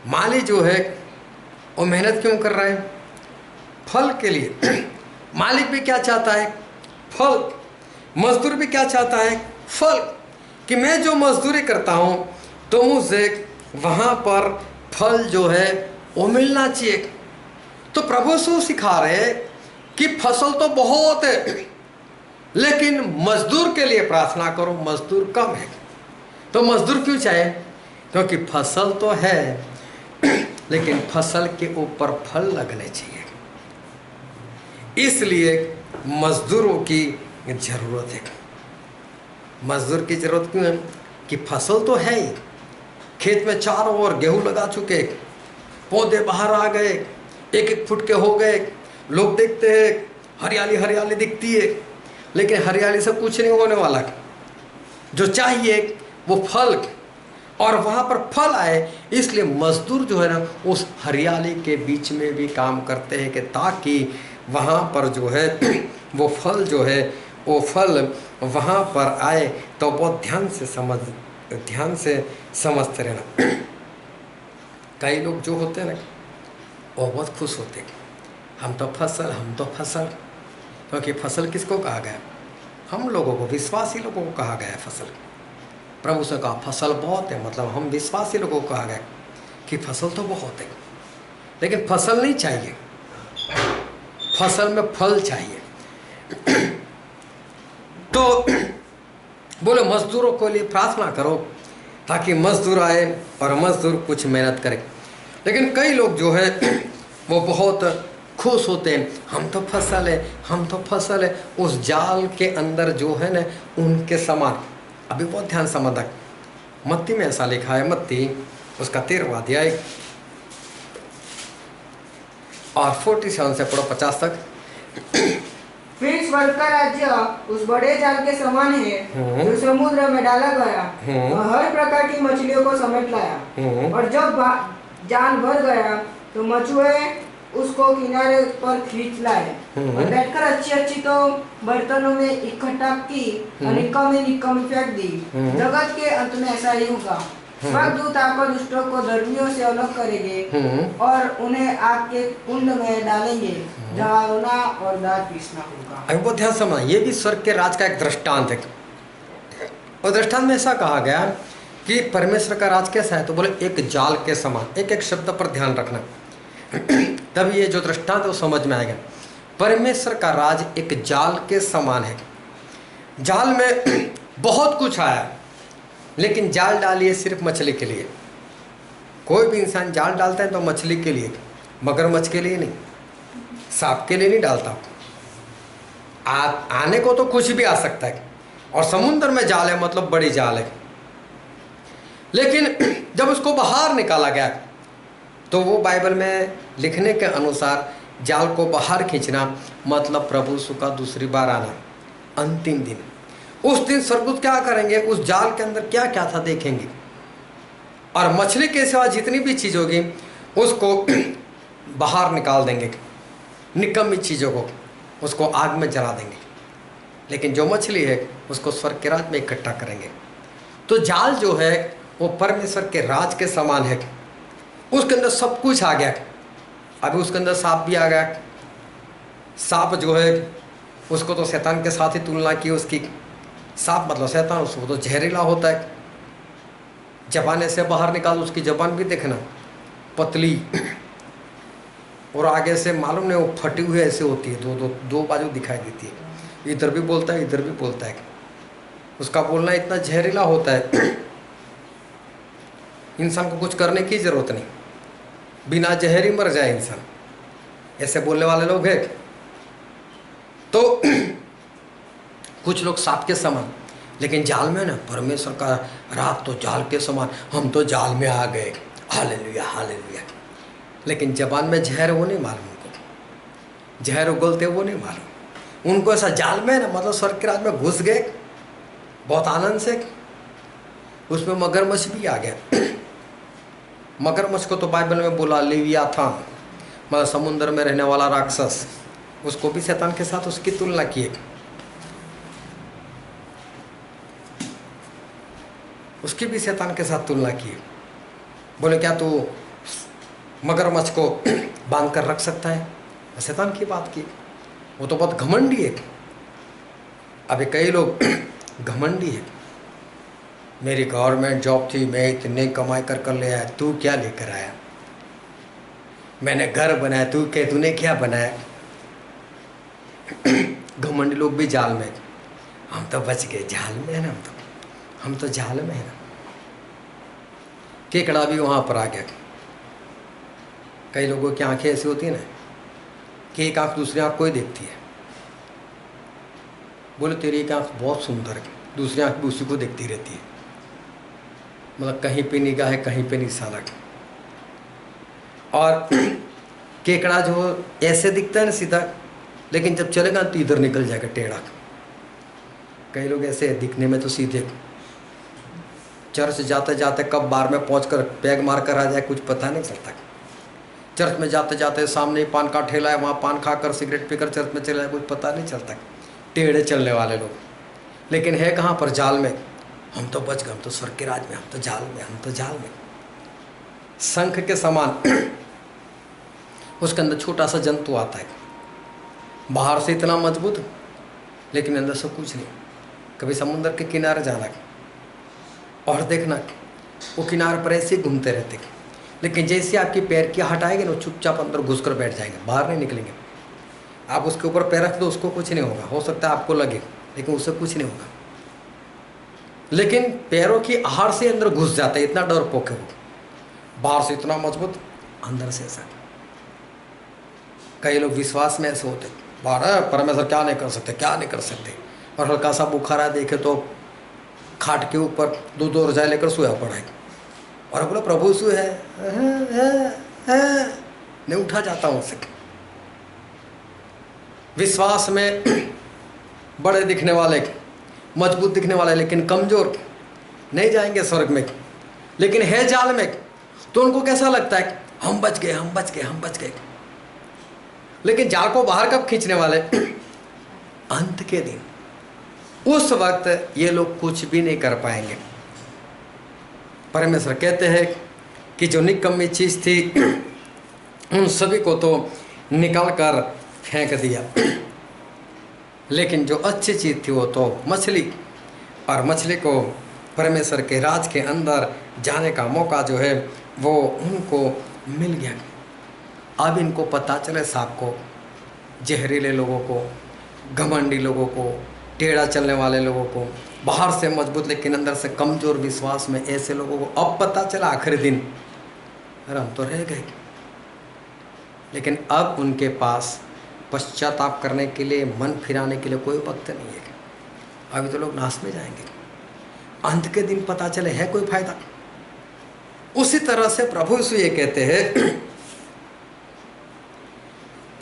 माली जो है वो मेहनत क्यों कर रहा है? फल के लिए। मालिक भी क्या चाहता है? फल। मजदूर भी क्या चाहता है? फल। कि मैं जो मजदूरी करता हूँ तो मुझे वहाँ पर फल जो है वो मिलना चाहिए। तो प्रभु यीशु सिखा रहे कि फसल तो बहुत है, लेकिन मजदूर के लिए प्रार्थना करो, मजदूर कम है। तो मजदूर क्यों चाहिए? क्योंकि फसल तो है लेकिन फसल के ऊपर फल लगने चाहिए, इसलिए मजदूरों की ज़रूरत है। मजदूर की ज़रूरत क्यों है? कि फसल तो है ही, खेत में चारों ओर गेहूं लगा चुके, पौधे बाहर आ गए, 1-1 फुट के हो गए, लोग देखते हैं हरियाली हरियाली दिखती है, लेकिन हरियाली से कुछ नहीं होने वाला। जो चाहिए वो फल, और वहाँ पर फल आए, इसलिए मजदूर जो है ना उस हरियाली के बीच में भी काम करते हैं कि ताकि वहाँ पर जो है वो फल जो है वो फल वहाँ पर आए। तो बहुत ध्यान से समझते रहना। कई लोग जो होते हैं ना वो बहुत खुश होते हैं, हम तो फसल। क्योंकि फसल किसको कहा गया? हम लोगों को, विश्वासी लोगों को कहा गया है फसल। प्रभु से कहा फसल बहुत है, मतलब हम विश्वासी लोगों को कहा गया कि फसल तो बहुत है, लेकिन फसल नहीं चाहिए, फसल में फल चाहिए। तो बोले मजदूरों के लिए प्रार्थना करो ताकि मजदूर आए और मजदूर कुछ मेहनत करें। लेकिन कई लोग जो है वो बहुत खुश होते हैं, हम तो फसल है, उस जाल के अंदर जो है ना उनके समान। अभी बहुत ध्यान समझना, मत्ती में ऐसा लिखा है, मत्ती उसका 13वां अध्याय और 47 से पढ़ो 50 तक। फिर स्वर्ग का राज्य उस बड़े जाल के समान है जो समुद्र में डाला गया और हर प्रकार की मछलियों को समेट लाया। और जब जाल भर गया तो मछुए उसको किनारे पर खींच लाए और बैठकर अच्छी अच्छी तो बर्तनों में इकट्ठा की और निक्का में फेंक दी। जगत के अंत में ऐसा ही होगा। स्वर्गदूत आकर दुष्टों को धर्मियों से अलग करेंगे और उन्हें आग के कुंड में डालेंगे जहाँ रोना और दांत पीसना होगा। अभी बहुत ध्यान समझना, ये भी स्वर्ग के राज का एक दृष्टांत है। और दृष्टांत में ऐसा कहा गया कि परमेश्वर का राज कैसा है, तो बोले एक जाल के समान। एक एक शब्द पर ध्यान रखना, तब ये जो दृष्टांत है वो समझ में आएगा। परमेश्वर का राज एक जाल के समान है। जाल में बहुत कुछ आया, लेकिन जाल डालिए सिर्फ मछली के लिए। कोई भी इंसान जाल डालता है तो मछली के लिए, मगरमच्छ के लिए नहीं, सांप के लिए नहीं डालता। आने को तो कुछ भी आ सकता है, और समुद्र में जाल है मतलब बड़ी जाल है। लेकिन जब उसको बाहर निकाला गया तो वो बाइबल में लिखने के अनुसार जाल को बाहर खींचना मतलब प्रभु यीशु का दूसरी बार आना, अंतिम दिन। उस दिन स्वर्गदूत क्या करेंगे, उस जाल के अंदर क्या क्या था देखेंगे, और मछली के सिवा जितनी भी चीज़ होगी उसको बाहर निकाल देंगे, निकम्मी चीज़ों को उसको आग में जला देंगे। लेकिन जो मछली है उसको स्वर्ग के राज में इकट्ठा करेंगे। तो जाल जो है वो परमेश्वर के राज के समान है। उसके अंदर सब कुछ आ गया। अभी उसके अंदर सांप भी आ गया। सांप जो है उसको तो शैतान के साथ ही तुलना की उसकी। सांप मतलब शैतान, उसको तो जहरीला होता है। जबाने से बाहर निकाल, उसकी जबान भी देखना पतली, और आगे से मालूम नहीं वो फटी हुई ऐसे होती है, दो बाजू दिखाई देती है। इधर भी बोलता है, इधर भी बोलता है। उसका बोलना इतना जहरीला होता है, इंसान को कुछ करने की जरूरत नहीं, बिना जहर ही मर जाए इंसान। ऐसे बोलने वाले लोग हैं। तो कुछ लोग सांप के समान, लेकिन जाल में ना परमेश्वर का रात तो जाल के समान, हम तो जाल में आ गए, हालेलुया हालेलुया। लेकिन जबान में जहर वो नहीं मालूम, उनको जहर उगलते वो नहीं मालूम। उनको ऐसा जाल में ना मतलब स्वर्ग के राज में घुस गए बहुत आनंद से। उसमें मगरमच्छ भी आ गया। मगरमच्छ को तो बाइबल में बोला लेवियाथान, मतलब समुद्र में रहने वाला राक्षस। उसको भी शैतान के साथ उसकी तुलना की, उसकी भी शैतान के साथ तुलना की। बोले क्या तू मगरमच्छ को बांध कर रख सकता है? शैतान की बात की। वो तो बहुत घमंडी है। अभी कई लोग घमंडी है। मेरी गवर्नमेंट जॉब थी, मैं इतने कमाई कर ले आया, तू क्या लेकर आया? मैंने घर बनाया, तूने क्या बनाया? घमंडी लोग भी जाल में। हम तो बच गए, जाल में है ना, हम तो जाल में है ना। केकड़ा भी वहाँ पर आ गया। कई लोगों की आंखें ऐसी होती है ना कि एक आंख दूसरी आंख को ही देखती है। बोले तेरी एक आंख बहुत सुंदर है, दूसरी आंख भी उसी को देखती रहती है। मतलब कहीं पे निगाह है, कहीं पे निशाना। और केकड़ा जो ऐसे दिखता है ना सीधा, लेकिन जब चलेगा तो इधर निकल जाएगा टेढ़ा। कई लोग ऐसे दिखने में तो सीधे, चर्च जाते जाते कब बार में पहुंचकर पैग मार कर आ जाए कुछ पता नहीं चलता। चर्च में जाते जाते सामने पान का ठेला है, वहाँ पान खाकर सिगरेट पीकर चर्च में चले जाए कुछ पता नहीं चलता। टेढ़े चलने वाले लोग। लेकिन है कहाँ पर? जाल में। हम तो बच गए, हम तो स्वर्ग के राज में, हम तो जाल में, हम तो जाल में। शंख के समान उसके अंदर छोटा सा जंतु आता है, बाहर से इतना मजबूत लेकिन अंदर से कुछ नहीं। कभी समुद्र के किनारे जाना और देखना वो किनारे पर ऐसे घूमते रहते, लेकिन जैसे आपकी पैर की हटाएंगे ना चुपचाप अंदर घुसकर बैठ जाएंगे, बाहर नहीं निकलेंगे। आप उसके ऊपर पैर रख दो, उसको कुछ नहीं होगा। हो सकता है आपको लगे, लेकिन उससे कुछ नहीं होगा। लेकिन पैरों की आहार से अंदर घुस जाता है, इतना डरपोक है वो। बाहर से इतना मजबूत, अंदर से ऐसा। कई लोग विश्वास में ऐसे होते, बाहर परमेश्वर क्या नहीं कर सकते, क्या नहीं कर सकते, और हल्का सा बुखार देखे तो खाट के ऊपर दो रजाई लेकर सोया पड़ा है, और बोला प्रभु यीशु है, नहीं उठा जाता उनसे। विश्वास में बड़े दिखने वाले, मजबूत दिखने वाले, लेकिन कमज़ोर नहीं जाएंगे स्वर्ग में। लेकिन है जाल में तो उनको कैसा लगता है, हम बच गए, हम बच गए, हम बच गए। लेकिन जाल को बाहर कब खींचने वाले? अंत के दिन। उस वक्त ये लोग कुछ भी नहीं कर पाएंगे। परमेश्वर कहते हैं कि जो निकम्मी चीज़ थी उन सभी को तो निकाल कर फेंक दिया, लेकिन जो अच्छी चीज़ थी वो तो मछली, और मछली को परमेश्वर के राज के अंदर जाने का मौका जो है वो उनको मिल गया। अब इनको पता चले, सांप को, जहरीले लोगों को, घमंडी लोगों को, टेढ़ा चलने वाले लोगों को, बाहर से मजबूत लेकिन अंदर से कमज़ोर विश्वास में ऐसे लोगों को अब पता चला आखिरी दिन, अरे हम तो रह गए। लेकिन अब उनके पास पश्चाताप करने के लिए, मन फिराने के लिए कोई वक्त नहीं है। अभी तो लोग नाश में जाएंगे। अंत के दिन पता चले है कोई फायदा। उसी तरह से प्रभु यीशु ये कहते हैं,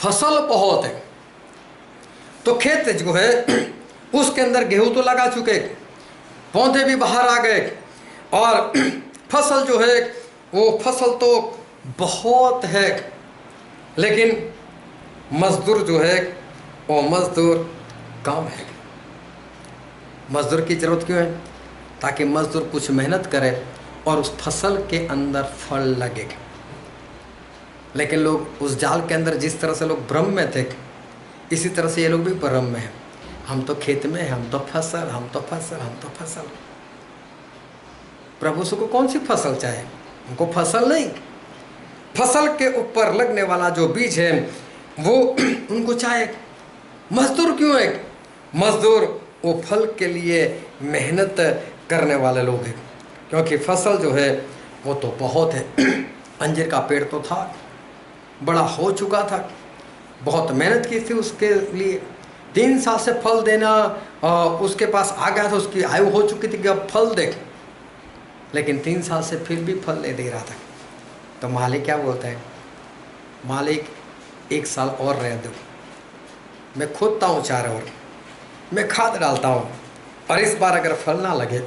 फसल बहुत है तो खेत जो है उसके अंदर गेहूं तो लगा चुके, पौधे भी बाहर आ गए, और फसल जो है वो फसल तो बहुत है, लेकिन मजदूर जो है वो मजदूर कम है। मजदूर की ज़रूरत क्यों है? ताकि मजदूर कुछ मेहनत करे और उस फसल के अंदर फल लगे। लेकिन लोग उस जाल के अंदर जिस तरह से लोग भ्रम में थे, इसी तरह से ये लोग भी भ्रम में हैं। हम तो खेत में हैं, हम तो फसल, हम तो फसल, हम तो फसल। प्रभु को कौन सी फसल चाहिए? उनको फसल नहीं, फसल के ऊपर लगने वाला जो बीज है वो उनको चाहिए। मजदूर क्यों है? मजदूर वो फल के लिए मेहनत करने वाले लोग हैं, क्योंकि फसल जो है वो तो बहुत है। अंजीर का पेड़ तो था, बड़ा हो चुका था, बहुत मेहनत की थी उसके लिए, 3 साल से फल देना उसके पास आ गया था, उसकी आयु हो चुकी थी कि अब फल दे, लेकिन 3 साल से फिर भी फल नहीं दे रहा था। तो मालिक क्या बोलता है? मालिक 1 साल और रह दो, मैं खोदता हूँ चारों ओर, मैं खाद डालता हूँ, और इस बार अगर फल ना लगे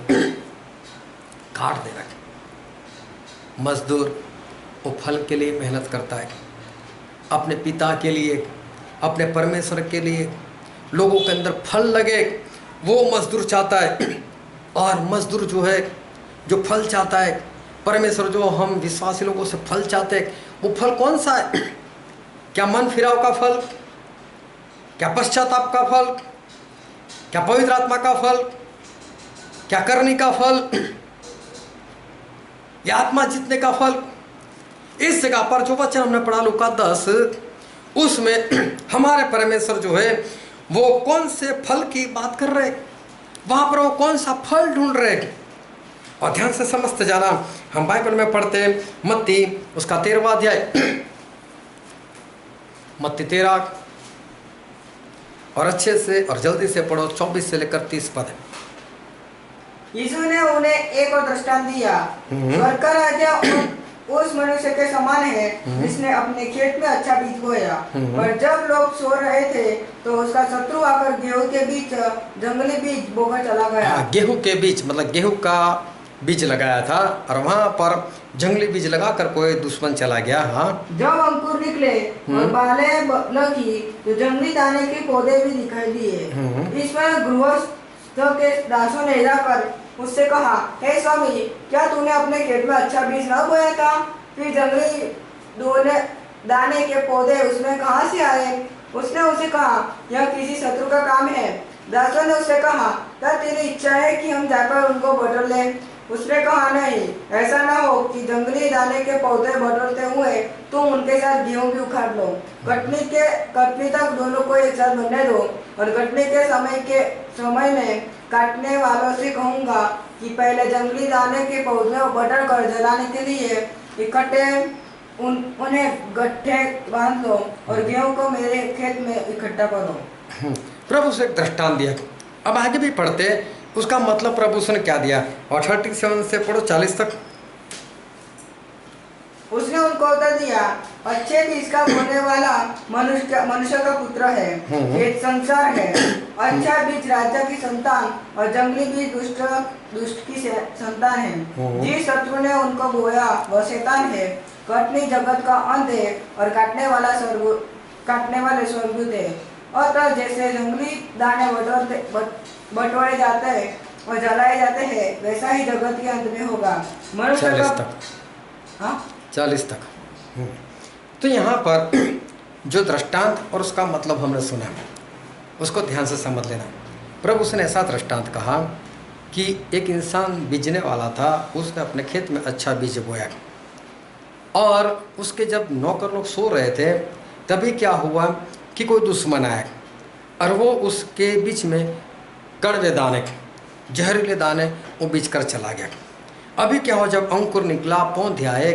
काट देना। मजदूर वो फल के लिए मेहनत करता है, अपने पिता के लिए, अपने परमेश्वर के लिए, लोगों के अंदर फल लगे वो मजदूर चाहता है। और मजदूर जो है जो फल चाहता है, परमेश्वर जो हम विश्वासी लोगों से फल चाहते हैं, वो फल कौन सा है? क्या मन फिराव का फल? क्या पश्चाताप का फल? क्या पवित्र आत्मा का फल? क्या करनी का फल? या आत्मा जीतने का फल? इस जगह पर जो वचन हमने पढ़ा लूका 10, उसमें हमारे परमेश्वर जो है वो कौन से फल की बात कर रहे, वहां पर वो कौन सा फल ढूंढ रहे। और ध्यान से समझते जाना, हम बाइबल में पढ़ते हैं मत्ती उसका 13वां अध्याय, मत्ती 13, और अच्छे से और जल्दी से पढ़ो, 24 से लेकर 30 पद। यीशु ने उन्हें एक और दृष्टांत दिया, स्वर्ग का राज्य उस मनुष्य के समान है जिसने अपने खेत में अच्छा बीज बोया। पर जब लोग सो रहे थे तो उसका शत्रु आकर गेहूं के बीच जंगली बीज बोकर चला गया। गेहूं के बीच मतलब गेहूं का बीज लगाया था, और वहां पर जंगली बीज लगाकर कोई दुश्मन चला गया। हाँ, जब अंकुर निकले और बालें लगी तो जंगली दाने के पौधे भी दिखाई दिए। इस पर गृहस्थ के दासों ने जाकर उससे कहा, हे स्वामी, क्या तूने अपने खेत में अच्छा बीज न बोया था? फिर जंगली दाने के पौधे उसमें कहाँ से आए? उसने उसे कहा, यह किसी शत्रु का काम है। दासों ने उससे कहा, क्या तेरी इच्छा है कि हम जाकर उनको बटोर लें? उसने कहा, नहीं, ऐसा ना हो कि जंगली दाने के पौधे बटोरते हुए तुम उनके साथ गेहूं भी उखाड़ लो। कटनी तक दोनों को एक साथ बनने दो, और कटनी के समय में काटने वालों से कहूँगा कि पहले जंगली दाने के पौधे बटर कर जलाने के लिए इकट्ठे उन्हें गट्ठे बांध लो, और गेहूं को मेरे खेत में इकट्ठा करो। प्रभु से एक दृष्टांत दिया। अब आगे भी पढ़ते, उसका मतलब प्रभु ने क्या दिया। और 37 से पढ़ो 40 तक। उसने उनको उत्तर दिया, अच्छे बीज का बोने वाला मनुष्य का पुत्र है। एक संसार है। अच्छा बीज राजा की संतान और जंगली बीज दुष्ट की संतान है। जिस शत्रु ने उनको बोया वह शैतान है। कटनी जगत का अंत है और काटने वाले स्वर्गदूत है। अतः जैसे जंगली दाने बटोरे जाते हैं और जलाए जाते हैं, वैसा ही जगत के अंत में होगा। मनुष्य 40 का तक। हाँ 40 तक। तो यहाँ पर जो दृष्टांत और उसका मतलब हमने सुना, उसको ध्यान से समझ लेना। प्रभु उसने ऐसा दृष्टांत कहा कि एक इंसान बीजने वाला था, उसने अपने खेत में अच्छा बीज बोया और उसके जब नौकर लोग सो रहे थे तभी क्या हुआ कि कोई दुश्मन आया और वो उसके बीच में कड़वे दाने, जहरीले दाने वो बीच कर चला गया। अभी क्या हो, जब अंकुर निकला, पौधे आए,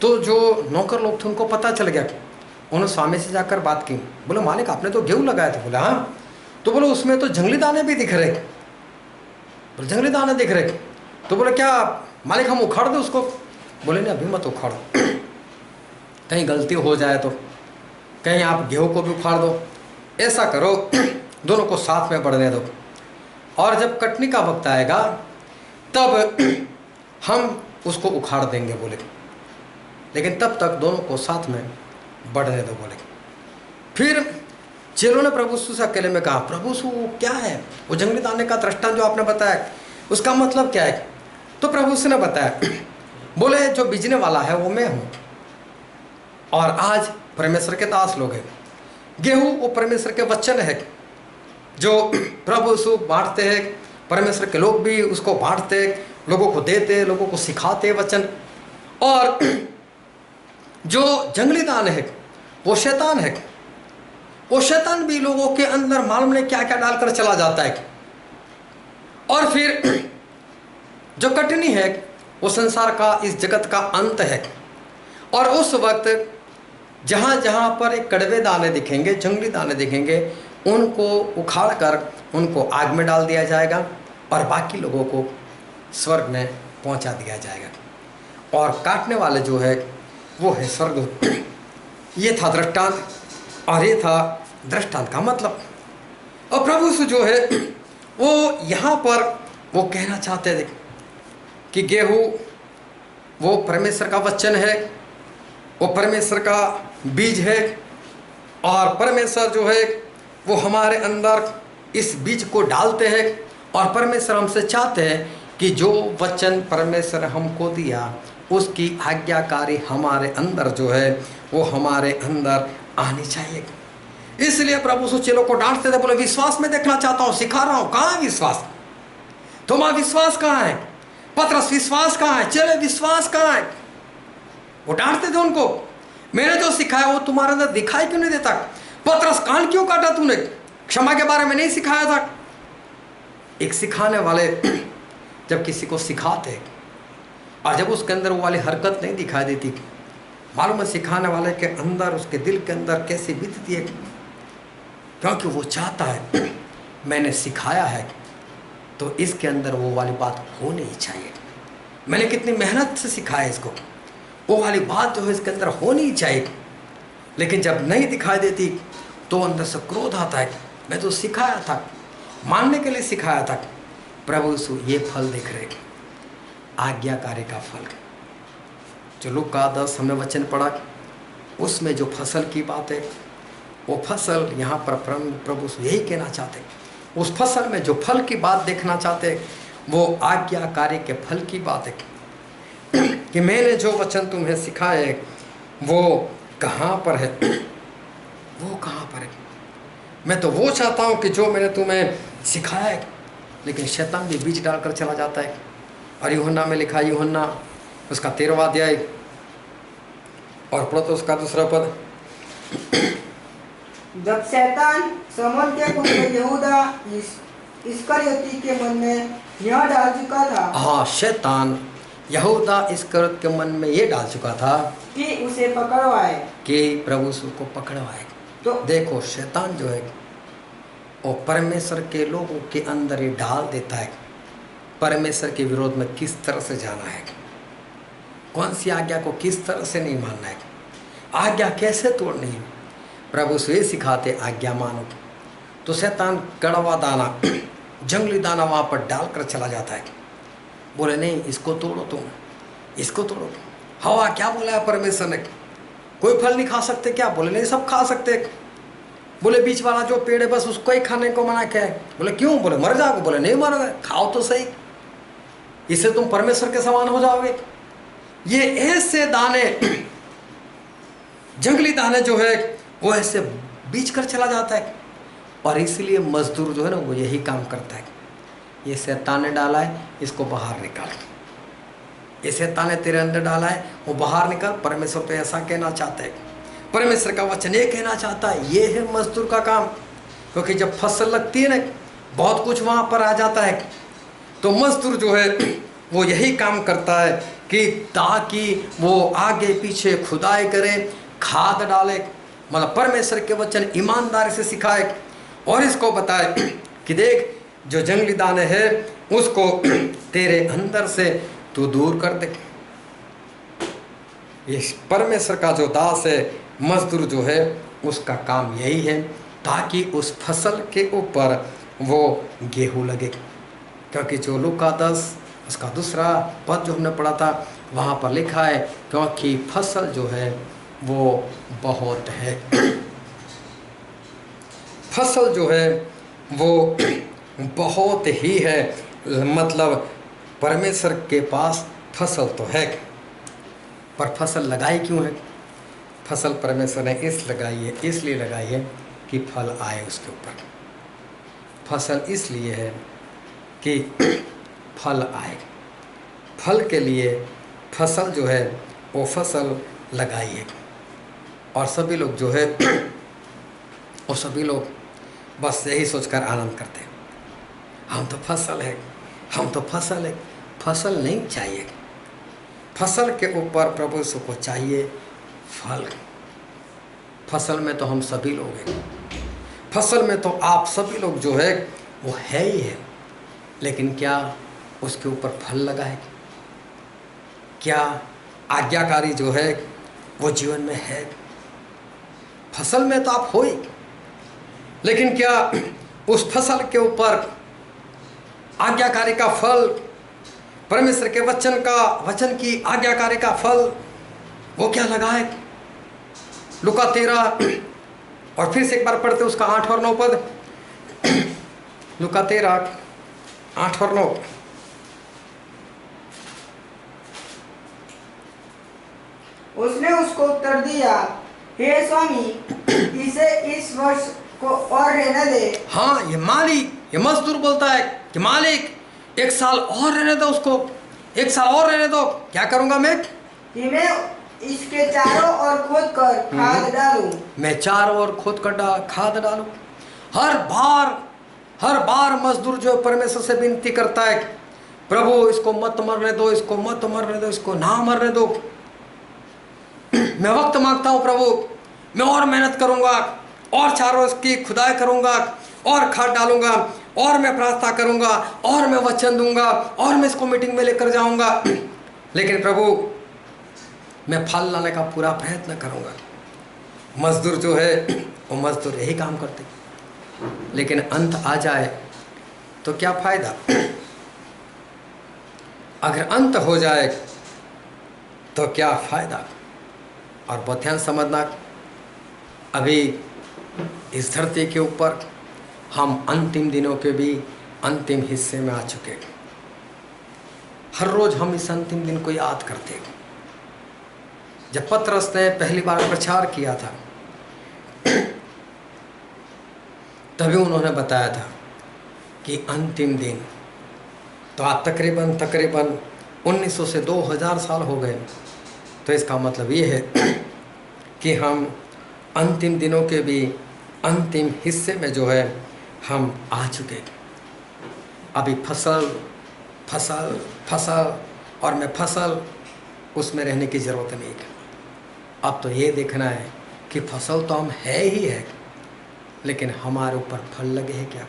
तो जो नौकर लोग थे उनको पता चल गया। उन्होंने स्वामी से जाकर बात की, बोले मालिक आपने तो गेहूँ लगाया था। बोले हाँ। तो बोले उसमें तो जंगली दाने भी दिख रहे। बोले जंगली दाने दिख रहे। तो बोले क्या मालिक हम उखाड़ दें उसको? बोले नहीं अभी मत उखाड़ो, कहीं गलती हो जाए तो, कहीं आप गेहूँ को भी उखाड़ दो। ऐसा करो दोनों को साथ में बढ़ने दो, और जब कटनी का वक्त आएगा तब हम उसको उखाड़ देंगे। बोले लेकिन तब तक दोनों को साथ में बढ़ने दो। बोले फिर चेलों ने प्रभु यीशु से अकेले में कहा, प्रभु यीशु क्या है वो जंगली दाने का दृष्टांत जो आपने बताया, उसका मतलब क्या है? तो प्रभु यीशु ने बताया, बोले जो बीजने वाला है वो मैं हूँ और आज परमेश्वर के दास लोग हैं। गेहूँ वो परमेश्वर के वचन है जो प्रभु यीशु बांटते हैं। परमेश्वर के लोग भी उसको बांटते, लोगों को देते, लोगों को सिखाते वचन। और जो जंगली दान है वो शैतान है। वो शैतान भी लोगों के अंदर मालूम नहीं क्या क्या डालकर चला जाता है। और फिर जो कटनी है वो संसार का, इस जगत का अंत है। और उस वक्त जहाँ जहाँ पर एक कड़वे दाने दिखेंगे, जंगली दाने दिखेंगे, उनको उखाड़ कर उनको आग में डाल दिया जाएगा और बाकी लोगों को स्वर्ग में पहुंचा दिया जाएगा। और काटने वाले जो है वो है स्वर्गदूत। ये था दृष्टांत और ये था दृष्टांत का मतलब। और प्रभु यीशु जो है वो यहाँ पर वो कहना चाहते थे कि गेहूँ वो परमेश्वर का वचन है, वो परमेश्वर का बीज है, और परमेश्वर जो है वो हमारे अंदर इस बीज को डालते हैं। और परमेश्वर हमसे चाहते हैं कि जो वचन परमेश्वर हमको दिया उसकी आज्ञाकारी हमारे अंदर जो है वो हमारे अंदर आनी चाहिए। इसलिए प्रभु यीशु चेलों को डांटते थे, बोले विश्वास में देखना चाहता हूँ, सिखा रहा हूँ, कहाँ है विश्वास? तुम्हारा विश्वास कहाँ है? पतरस विश्वास कहाँ है? चेले विश्वास कहाँ है? वो डांटते थे उनको, मैंने जो सिखाया वो तुम्हारे अंदर दिखाई क्यों नहीं देता? पतरस कान क्यों काटा तूने? क्षमा के बारे में नहीं सिखाया था? एक सिखाने वाले जब किसी को सिखाते और जब उसके अंदर वो वाली हरकत नहीं दिखाई देती, मालूम है सिखाने वाले के अंदर, उसके दिल के अंदर कैसी बीतती है, क्योंकि वो चाहता है मैंने सिखाया है तो इसके अंदर वो वाली बात होनी ही चाहिए। मैंने कितनी मेहनत से सिखाया इसको, वो वाली बात जो है इसके अंदर होनी ही चाहिए। लेकिन जब नहीं दिखाई देती तो अंदर से क्रोध आता है, मैं तो सिखाया था, मानने के लिए सिखाया था। प्रभु यीशु ये फल देख रहे, आज्ञाकारी का फल। जो लूका 10 हमने वचन पढ़ा, उसमें जो फसल की बात है, वो फसल यहाँ पर प्रभु यही कहना चाहते, उस फसल में जो फल की बात देखना चाहते, वो आज्ञाकारी के फल की बात है कि मैंने जो वचन तुम्हें सिखाए वो कहाँ पर है, वो कहाँ पर है। मैं तो वो चाहता हूँ कि जो मैंने तुम्हें सिखाया है, लेकिन शैतान भी बीज डालकर चला जाता है। और यूहन्ना में लिखा, यूहन्ना उसका 13वां अध्याय और पढ़ो तो उसका 2 पद। जब शैतान समौन के पुत्र यहूदा इस्करियोती के मन में यह डाल चुका था, हाँ, शैतान यहूदा इस्करियोत के मन में ये डाल चुका था कि उसे पकड़वाए, कि प्रभु यीशु को पकड़वाए। तो देखो शैतान जो है वो परमेश्वर के लोगों के अंदर ही डाल देता है परमेश्वर के विरोध में किस तरह से जाना है। कौन सी आज्ञा को किस तरह से नहीं मानना है, आज्ञा कैसे तोड़नी है। प्रभु से सिखाते आज्ञा मानो। तो शैतान कड़वा दाना, जंगली दाना वहाँ पर डालकर चला जाता है। बोले नहीं, इसको तोड़ो, तुम इसको तोड़ो। हवा क्या बोला है परमेश्वर ने, कोई फल नहीं खा सकते क्या? बोले नहीं, सब खा सकते। बोले बीच वाला जो पेड़ है बस उसको ही खाने को मना किया है। बोले क्यों? बोले मर जाओगे। बोले नहीं मरोगे, खाओ तो सही, इससे तुम परमेश्वर के समान हो जाओगे। ये ऐसे दाने, जंगली दाने जो है वो ऐसे बीच कर चला जाता है। और इसलिए मजदूर जो है ना वो यही काम करता है, ये शैतान ने डाला है, इसको बाहर निकाल, ये शैतान ने तेरे अंदर डाला है, वो बाहर निकाल। परमेश्वर तो ऐसा कहना चाहता है, परमेश्वर का वचन ये कहना चाहता है। ये है मजदूर का काम। क्योंकि जब फसल लगती है ना, बहुत कुछ वहाँ पर आ जाता है, तो मजदूर जो है वो यही काम करता है कि ताकि वो आगे पीछे खुदाई करे, खाद डाले, मतलब परमेश्वर के वचन ईमानदारी से सिखाए और इसको बताए कि देख जो जंगली दाने हैं उसको तेरे अंदर से तू दूर कर दे। ये परमेश्वर का जो दास है, मजदूर जो है, उसका काम यही है ताकि उस फसल के ऊपर वो गेहूँ लगे। क्योंकि जो लूका 10 उसका दूसरा पद जो हमने पढ़ा था वहाँ पर लिखा है, क्योंकि फसल जो है वो बहुत है, फसल जो है वो बहुत ही है। मतलब परमेश्वर के पास फसल तो है, पर फसल लगाई क्यों है? फसल परमेश्वर ने इसलिए लगाई है कि फल आए उसके ऊपर। फसल इसलिए है कि फल आए, फल के लिए फसल जो है वो फसल लगाई है। और सभी लोग जो है वो सभी लोग बस यही सोचकर आनंद करते हैं, हम तो फसल है, हम तो फसल है। फसल नहीं चाहिए, फसल के ऊपर प्रभु यीशु को चाहिए फल। फसल में तो हम सभी लोग हैं, फसल में तो आप सभी लोग जो है वो है ही है, लेकिन क्या उसके ऊपर फल लगा है? क्या आज्ञाकारी जो है वो जीवन में है? फसल में तो आप हो ही, लेकिन क्या उस फसल के ऊपर आज्ञाकारी का फल, परमेश्वर के वचन की आज्ञाकारी का फल वो क्या लगा है? लूका 13 और फिर से एक बार पढ़ते उसका 8 और 9 पद। लूका 13 8 और 9। उसने उसको उत्तर दिया, हे स्वामी, इसे इस वर्ष को और रहने दे। हाँ, ये मजदूर बोलता है कि मालिक 1 साल और रहने दो उसको, 1 साल और रहने दो। क्या करूंगा मैं? कि मैं इसके चारों ओर खोद कर खाद डालूं। मैं चारों ओर खोद कर खाद डालूं। हर बार मजदूर जो परमेश्वर से विनती करता है, प्रभु इसको मत मरने दो, इसको मत मरने दो, इसको ना मरने दो। मैं वक्त मांगता हूँ प्रभु, मैं और मेहनत करूंगा, और चारों इसकी खुदाई करूंगा, और खाद डालूंगा, और मैं प्रार्थना करूंगा, और मैं वचन दूंगा, और मैं इसको मीटिंग में लेकर जाऊंगा। लेकिन प्रभु मैं फल लाने का पूरा प्रयत्न करूंगा। मजदूर जो है वो मजदूर यही काम करते, लेकिन अंत आ जाए तो क्या फायदा? अगर अंत हो जाए तो क्या फायदा? और बहुत ध्यान समझना, अभी इस धरती के ऊपर हम अंतिम दिनों के भी अंतिम हिस्से में आ चुके। हर रोज हम इस अंतिम दिन को याद करते। जब पतरस ने पहली बार प्रचार किया था तभी उन्होंने बताया था कि अंतिम दिन, तो आज तकरीबन 1900 से 2000 साल हो गए। तो इसका मतलब ये है कि हम अंतिम दिनों के भी अंतिम हिस्से में जो है हम आ चुके। अभी फसल फसल फसल और मैं फसल, उसमें रहने की ज़रूरत नहीं है। अब तो ये देखना है कि फसल तो हम है ही है, लेकिन हमारे ऊपर फल लगे हैं क्या?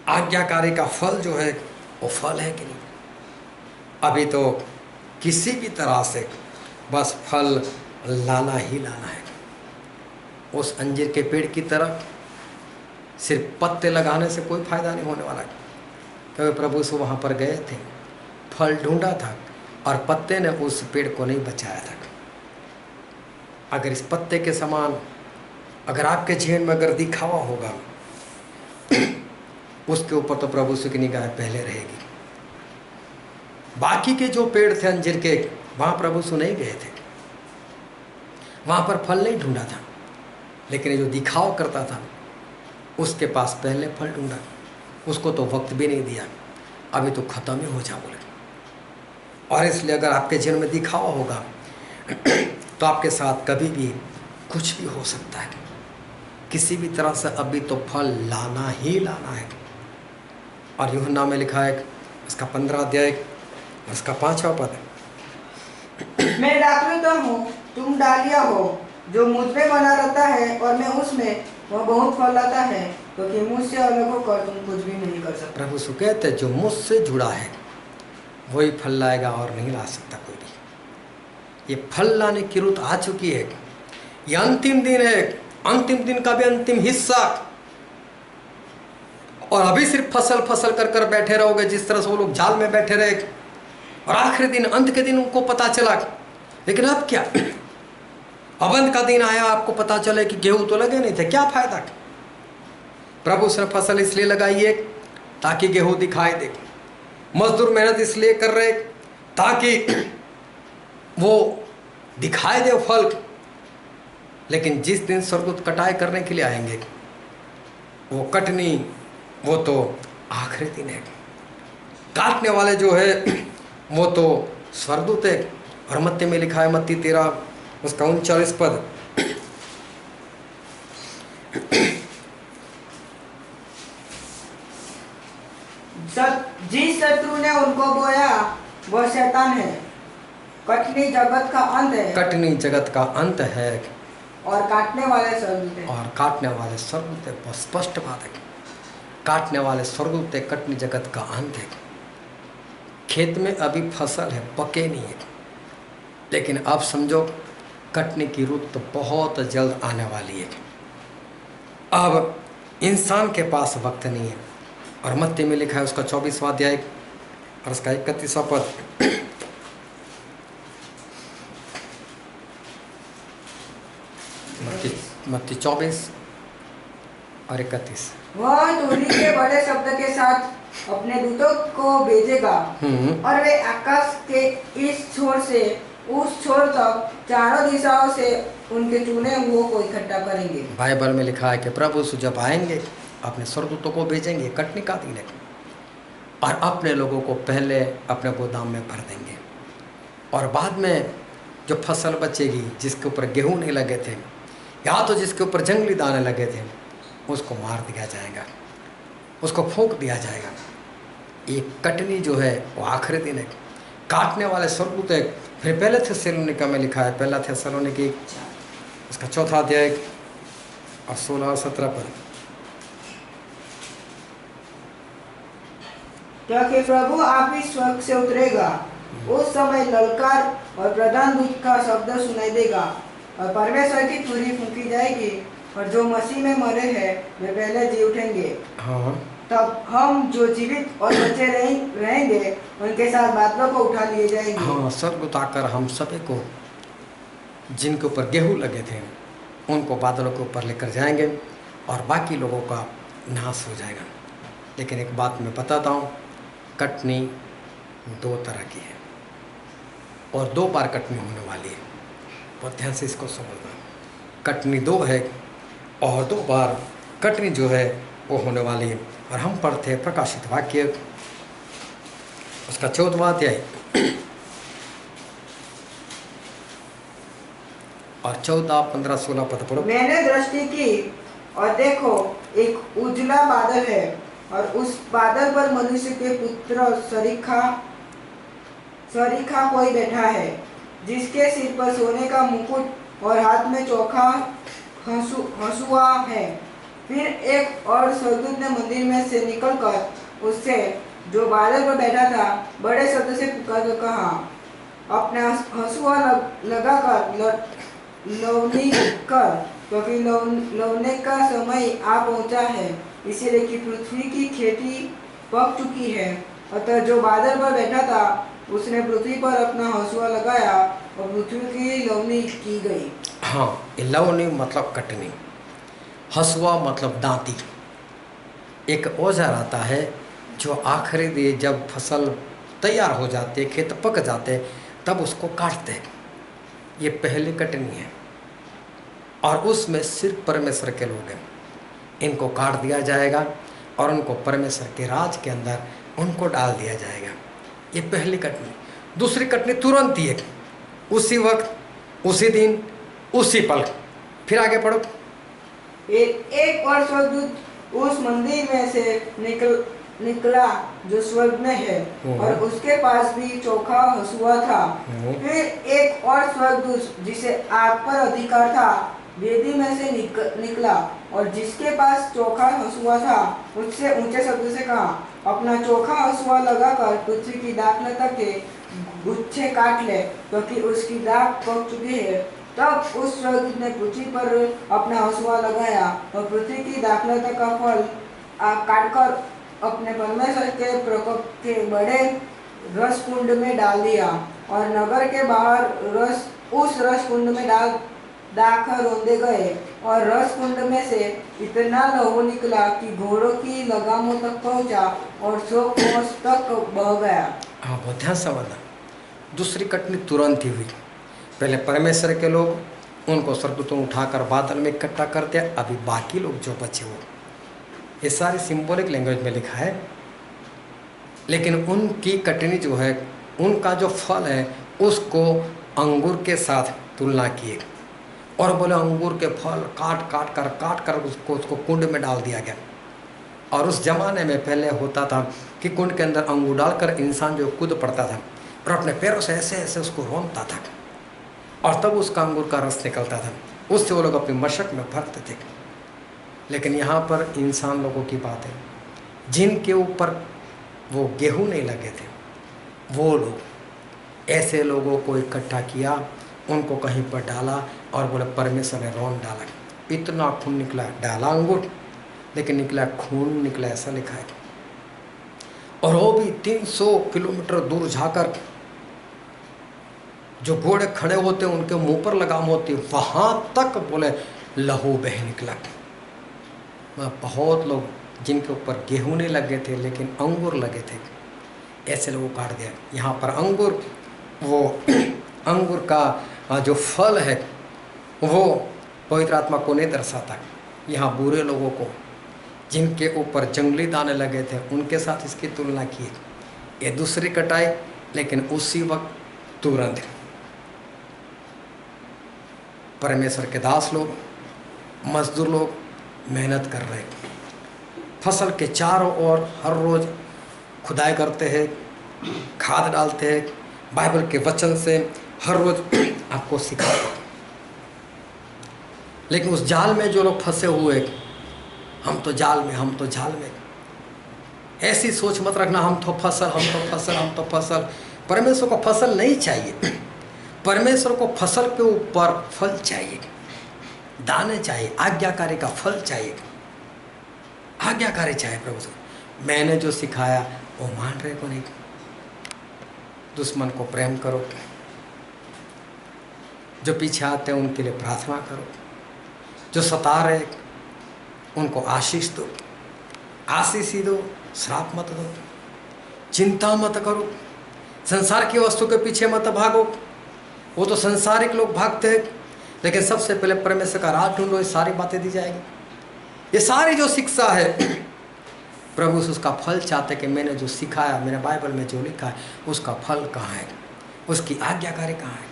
आज्ञाकारी का फल जो है वो फल है कि नहीं? अभी तो किसी भी तरह से बस फल लाना ही लाना है। उस अंजीर के पेड़ की तरह सिर्फ पत्ते लगाने से कोई फायदा नहीं होने वाला। क्योंकि प्रभु यीशु वहाँ पर गए थे, फल ढूंढा था और पत्ते ने उस पेड़ को नहीं बचाया था। अगर इस पत्ते के समान अगर आपके जीवन में अगर दिखावा होगा, उसके ऊपर तो प्रभु यीशु की निगाह पहले रहेगी। बाकी के जो पेड़ थे अंजीर के, वहाँ प्रभु यीशु नहीं गए थे, वहाँ पर फल नहीं ढूंढा था, लेकिन जो दिखावा करता था उसके पास पहले फल ढूंढा। उसको तो वक्त भी नहीं दिया, अभी तो ख़त्म ही हो जा बोले। और इसलिए अगर आपके जीवन में दिखावा होगा तो आपके साथ कभी भी कुछ भी हो सकता है। किसी भी तरह से अभी तो फल लाना ही लाना है। और यूहन्ना में लिखा है, इसका 15 अध्याय और इसका 5वां पद, मैं दाखलता हूँ, तुम डालियाँ हो। जो मुझ में बना रहता है और मैं उसमें, वह बहुत फल लाता है, क्योंकि मुझसे अलग होकर तुम कुछ भी नहीं कर सकते। प्रभु यीशु कहते हैं जो मुझसे जुड़ा है वही फल लाएगा और नहीं ला सकता कोई भी। ये फल लाने की रुत आ चुकी है। ये अंतिम दिन है, अंतिम दिन का भी अंतिम हिस्सा। और अभी सिर्फ फसल कर कर बैठे रहोगे, जिस तरह से वो लोग जाल में बैठे रहे और आखिरी दिन अंत के दिन उनको पता चला। लेकिन अब क्या, अब अंत का दिन आया, आपको पता चले कि गेहूं तो लगे नहीं थे, क्या फायदा। प्रभु ने फसल इसलिए लगाई है ताकि गेहूं दिखाई दे। मजदूर मेहनत इसलिए कर रहे ताकि वो दिखाई दे फल। लेकिन जिस दिन स्वर्गदूत कटाई करने के लिए आएंगे, वो कटनी, वो तो आखिरी दिन है। काटने वाले जो है वो तो स्वर्गदूत है। और मत्ती में लिखा है, मत्ती 13 उसका 39 पद, जिस शत्रु ने उनको बोया वह शैतान है। कटनी जगत का अंत है, कटनी जगत का अंत है और काटने वाले स्वर्गदूत हैं। और काटने वाले स्वर्गदूत है। बहुत स्पष्ट बात है, काटने वाले स्वर्गदूत है, कटनी जगत का अंत है। खेत में अभी फसल है, पके नहीं है, लेकिन अब समझो कटने की रुत तो बहुत जल्द आने वाली है। अब इंसान के पास वक्त नहीं है। और मत्ती में लिखा है उसका 24वां अध्याय और उसका 31वां पद, मत्ती 24 और 31। वह तुरही के बड़े शब्द के साथ अपने दूतों को भेजेगा और वे आकाश के इस छोर से उस छोर तक चारों दिशाओं से उनके चुने हुओं को इकट्ठा करेंगे। बाइबल में लिखा है कि प्रभु यीशु जब आएंगे अपने स्वर्गदूतों को भेजेंगे, कटनी का दिन है, और अपने लोगों को पहले अपने गोदाम में भर देंगे। और बाद में जो फसल बचेगी, जिसके ऊपर गेहूं नहीं लगे थे या तो जिसके ऊपर जंगली दाने लगे थे, उसको मार दिया जाएगा, उसको फूंक दिया जाएगा। ये कटनी जो है वो आखिरी दिन है। काटने वाले स्वर्गदूत है। फिर पहले थिस्सलुनीका में लिखा है, पहला थिस्सलुनीकी उसका 4वां अध्याय और 16 और 17 पद, क्योंकि प्रभु आप ही स्वर्ग से उतरेगा, उस समय ललकार और प्रधान दूत का शब्द सुनाई देगा और परमेश्वर की तुरही फूंकी जाएगी और जो मसीह में मरे हैं वे पहले जी उठेंगे। हाँ, तब हम जो जीवित और बचे रहेंगे उनके साथ बादलों को उठा लिए जाएंगे। हाँ, स्वर्गदूत आकर हम सभी को, जिनके ऊपर गेहूं लगे थे, उनको बादलों के ऊपर लेकर जाएंगे और बाकी लोगों का नाश हो जाएगा। लेकिन एक बात मैं बताता हूँ, कटनी 2 तरह की है और 2 बार कटनी होने वाली है। बहुत ध्यान से इसको समझना। कटनी 2 है और 2 बार कटनी जो है वो होने वाली है। और हम पढ़ते हैं प्रकाशित वाक्य उसका 14वां अध्याय और 14, 15, 16 पद पढ़ो। मैंने दृष्टि की और देखो एक उजला बादल है और उस बादल पर मनुष्य के पुत्र सरीखा कोई बैठा है, जिसके सिर पर सोने का मुकुट और हाथ में चोखा हंसुआ है। फिर एक और स्वर्गदूत ने मंदिर में से निकलकर उससे जो बादल पर बैठा था बड़े शब्द से पुकार कर कहा, अपना हंसुआ लगाकर लौनी कर, क्योंकि लौने का समय आ पहुंचा है, इसीलिए कि पृथ्वी की खेती पक चुकी है। अतः जो बादल पर बैठा था उसने पृथ्वी पर अपना हंसुआ लगाया और पृथ्वी की लौनी की गई। हाँ, ये लवनी मतलब कटनी, हंसुआ मतलब दांती। एक औजार आता है जो आखिरी दिन जब फसल तैयार हो जाती है, खेत पक जाते तब उसको काटते हैं। ये पहली कटनी है और उसमें सिर्फ परमेश्वर के लोग हैं। इनको काट दिया जाएगा और उनको परमेश्वर के राज के अंदर उनको डाल दिया जाएगा। ये पहली कटनी। दूसरी कटनी तुरंत ही है, उसी वक्त, उसी दिन, उसी पल। फिर आगे पढ़ो। एक और स्वर्गदूत उस मंदिर में से निकला जो स्वर्ग में है, और उसके पास भी चोखा हंसुआ था। फिर एक और स्वर्गदूत जिसे आग पर अधिकार था वेदी में से निकला, और जिसके पास चोखा हंसुआ था उससे ऊंचे शब्द से कहा, अपना चोखा हंसुआ लगाकर पृथ्वी की दाखलता के गुच्छे काट ले, क्योंकि उसकी दाख पक चुकी है। तब उस स्वर्गदूत ने पृथ्वी पर अपना हंसुआ लगाया और पृथ्वी की दाखलता का फल काटकर अपने परमेश्वर के प्रकोप के बड़े रस कुंड में डाल दिया, और नगर के बाहर उस रस कुंड में दाखर रौंदे गए, और रस कुंड में से इतना लहू निकला कि घोड़ों की लगामों तक पहुंचा और 100 कोस तक बह गया। हाँ, बहुत ध्यान समझना। दूसरी कटनी तुरंत ही हुई। पहले परमेश्वर के लोग, उनको स्वर्गदूतों उठाकर बादल में इकट्ठा कर दिया। अभी बाकी लोग जो बचे वो, ये सारी सिंबॉलिक लैंग्वेज में लिखा है, लेकिन उनकी कटनी जो है, उनका जो फल है उसको अंगूर के साथ तुलना किए और बोले अंगूर के फल काट कर उसको कुंड में डाल दिया गया। और उस जमाने में पहले होता था कि कुंड के अंदर अंगूर डालकर इंसान जो कूद पड़ता था और अपने पैरों से ऐसे ऐसे उसको रोनता था और तब उसका अंगूर का रस निकलता था, उससे वो लोग अपनी मशक में भरते थे। लेकिन यहाँ पर इंसान लोगों की बात है जिनके ऊपर वो गेहूं नहीं लगे थे, वो लोग, ऐसे लोगों को इकट्ठा किया, उनको कहीं पर डाला और बोले परमेश्वर ने रौन डाला। इतना खून निकला, डाला अंगूर लेकिन निकला खून निकला, ऐसा लिखा है। और वो भी 300 किलोमीटर दूर जाकर जो घोड़े खड़े होते उनके मुंह पर लगाम होती, वहां तक बोले लहू बह निकला। बहुत लोग जिनके ऊपर गेहूं नहीं लगे थे लेकिन अंगूर लगे थे, ऐसे लोगों को काट दिया। यहाँ पर अंगूर, वो अंगूर का जो फल है वो पवित्र आत्मा को नहीं दर्शाता। यहाँ बुरे लोगों को जिनके ऊपर जंगली दाने लगे थे उनके साथ इसकी तुलना की। ये दूसरी कटाई, लेकिन उसी वक्त तुरंत परमेश्वर के दास लोग, मजदूर लोग मेहनत कर रहे, फसल के चारों ओर हर रोज खुदाई करते हैं, खाद डालते हैं, बाइबल के वचन से हर रोज आपको सिखाते हैं। लेकिन उस जाल में जो लोग फंसे हुए, हम तो जाल में, ऐसी सोच मत रखना हम तो फसल। परमेश्वर को फसल नहीं चाहिए, परमेश्वर को फसल के ऊपर फल चाहिए, दाने चाहिए, आज्ञाकारी का फल चाहिए, आज्ञाकारी चाहिए। प्रभु मैंने जो सिखाया वो मान रहे को नहीं। दुश्मन को प्रेम करो, जो पीछे आते हैं उनके लिए प्रार्थना करो, जो सता रहे उनको आशीष दो, आशीष ही दो, श्राप मत दो, चिंता मत करो, संसार की वस्तु के पीछे मत भागो। वो तो संसारिक लोग भागते हैं, लेकिन सबसे पहले परमेश्वर का राज ढूंढो, ये सारी बातें दी जाएगी। ये सारी जो शिक्षा है प्रभु उसका फल चाहते कि मैंने जो सिखाया, मैंने बाइबल में जो लिखा है उसका फल कहाँ है, उसकी आज्ञाकारी कहाँ है।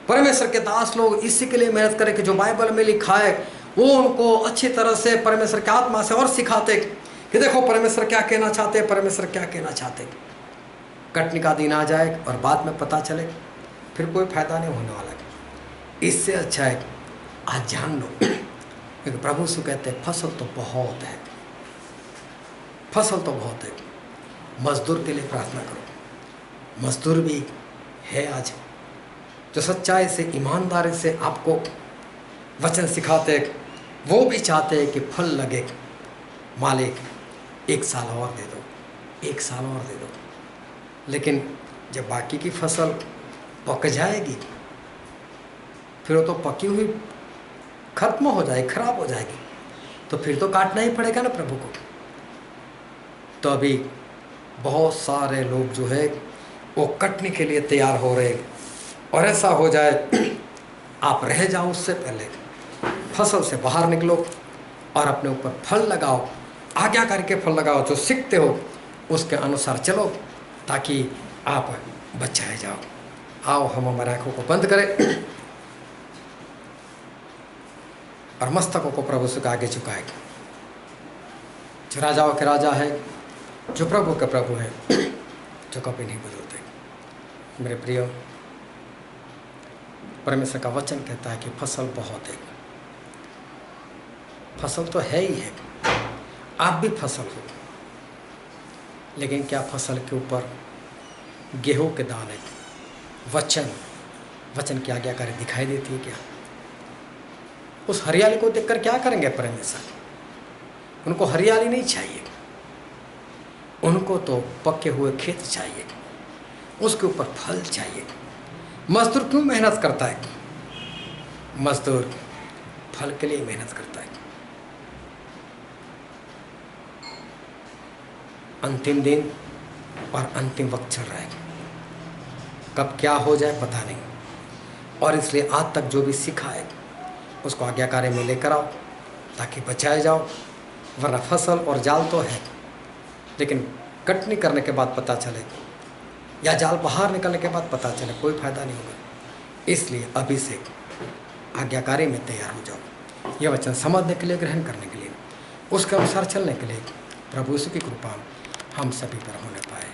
परमेश्वर के दास लोग इसी के लिए मेहनत करें कि जो बाइबल में लिखा है वो उनको अच्छी तरह से परमेश्वर की आत्मा से और सिखाते कि देखो परमेश्वर क्या कहना चाहते हैं, परमेश्वर क्या कहना चाहते। कटनी का दिन आ जाए और बाद में पता चले फिर कोई फायदा नहीं होने वाला। इससे अच्छा है आज जान लो, क्योंकि प्रभु से कहते हैं फसल तो बहुत है, फसल तो बहुत है। मजदूर के लिए प्रार्थना करो, मजदूर भी है आज, जो सच्चाई से ईमानदारी से आपको वचन सिखाते, वो भी चाहते हैं कि फल लगे। मालिक 1 साल और दे दो, 1 साल और दे दो। लेकिन जब बाकी की फसल पक जाएगी, फिर वो तो पकी हुई खत्म हो जाएगी, खराब हो जाएगी, तो फिर तो काटना ही पड़ेगा ना प्रभु को। तो अभी बहुत सारे लोग जो है वो कटने के लिए तैयार हो रहे हैं। और ऐसा हो जाए आप रह जाओ, उससे पहले फसल से बाहर निकलो और अपने ऊपर फल लगाओ, आज्ञा करके फल लगाओ। जो सीखते हो उसके अनुसार चलो, ताकि आप बचाए जाओ। आओ हम हमारे आँखों को बंद करें और मस्तकों को प्रभु से आगे झुकाए। जो राजाओं के राजा है, जो प्रभु के प्रभु है, जो कभी नहीं बदलते। मेरे प्रियो, परमेश्वर का वचन कहता है कि फसल बहुत है। फसल तो है ही है, आप भी फसल हो। लेकिन क्या फसल के ऊपर गेहूं के दाने, वचन की आज्ञाकारी दिखाई देती है क्या? उस हरियाली को देखकर क्या करेंगे परमेश्वर? उनको हरियाली नहीं चाहिए, उनको तो पके हुए खेत चाहिए, उसके ऊपर फल चाहिए। मजदूर क्यों मेहनत करता है? मजदूर फल के लिए मेहनत करता है। अंतिम दिन और अंतिम वक्त चल रहा है, कब क्या हो जाए पता नहीं। और इसलिए आज तक जो भी सीखा है उसको आज्ञाकारी में लेकर आओ, ताकि बचाए जाओ। वरना फसल और जाल तो है, लेकिन कटनी करने के बाद पता चले, या जाल बाहर निकलने के बाद पता चले, कोई फायदा नहीं होगा। इसलिए अभी से आज्ञाकारी में तैयार हो जाओ। यह वचन समझने के लिए, ग्रहण करने के लिए, उसके अनुसार चलने के लिए प्रभु यीशु की कृपा हम सभी पर होने पाए।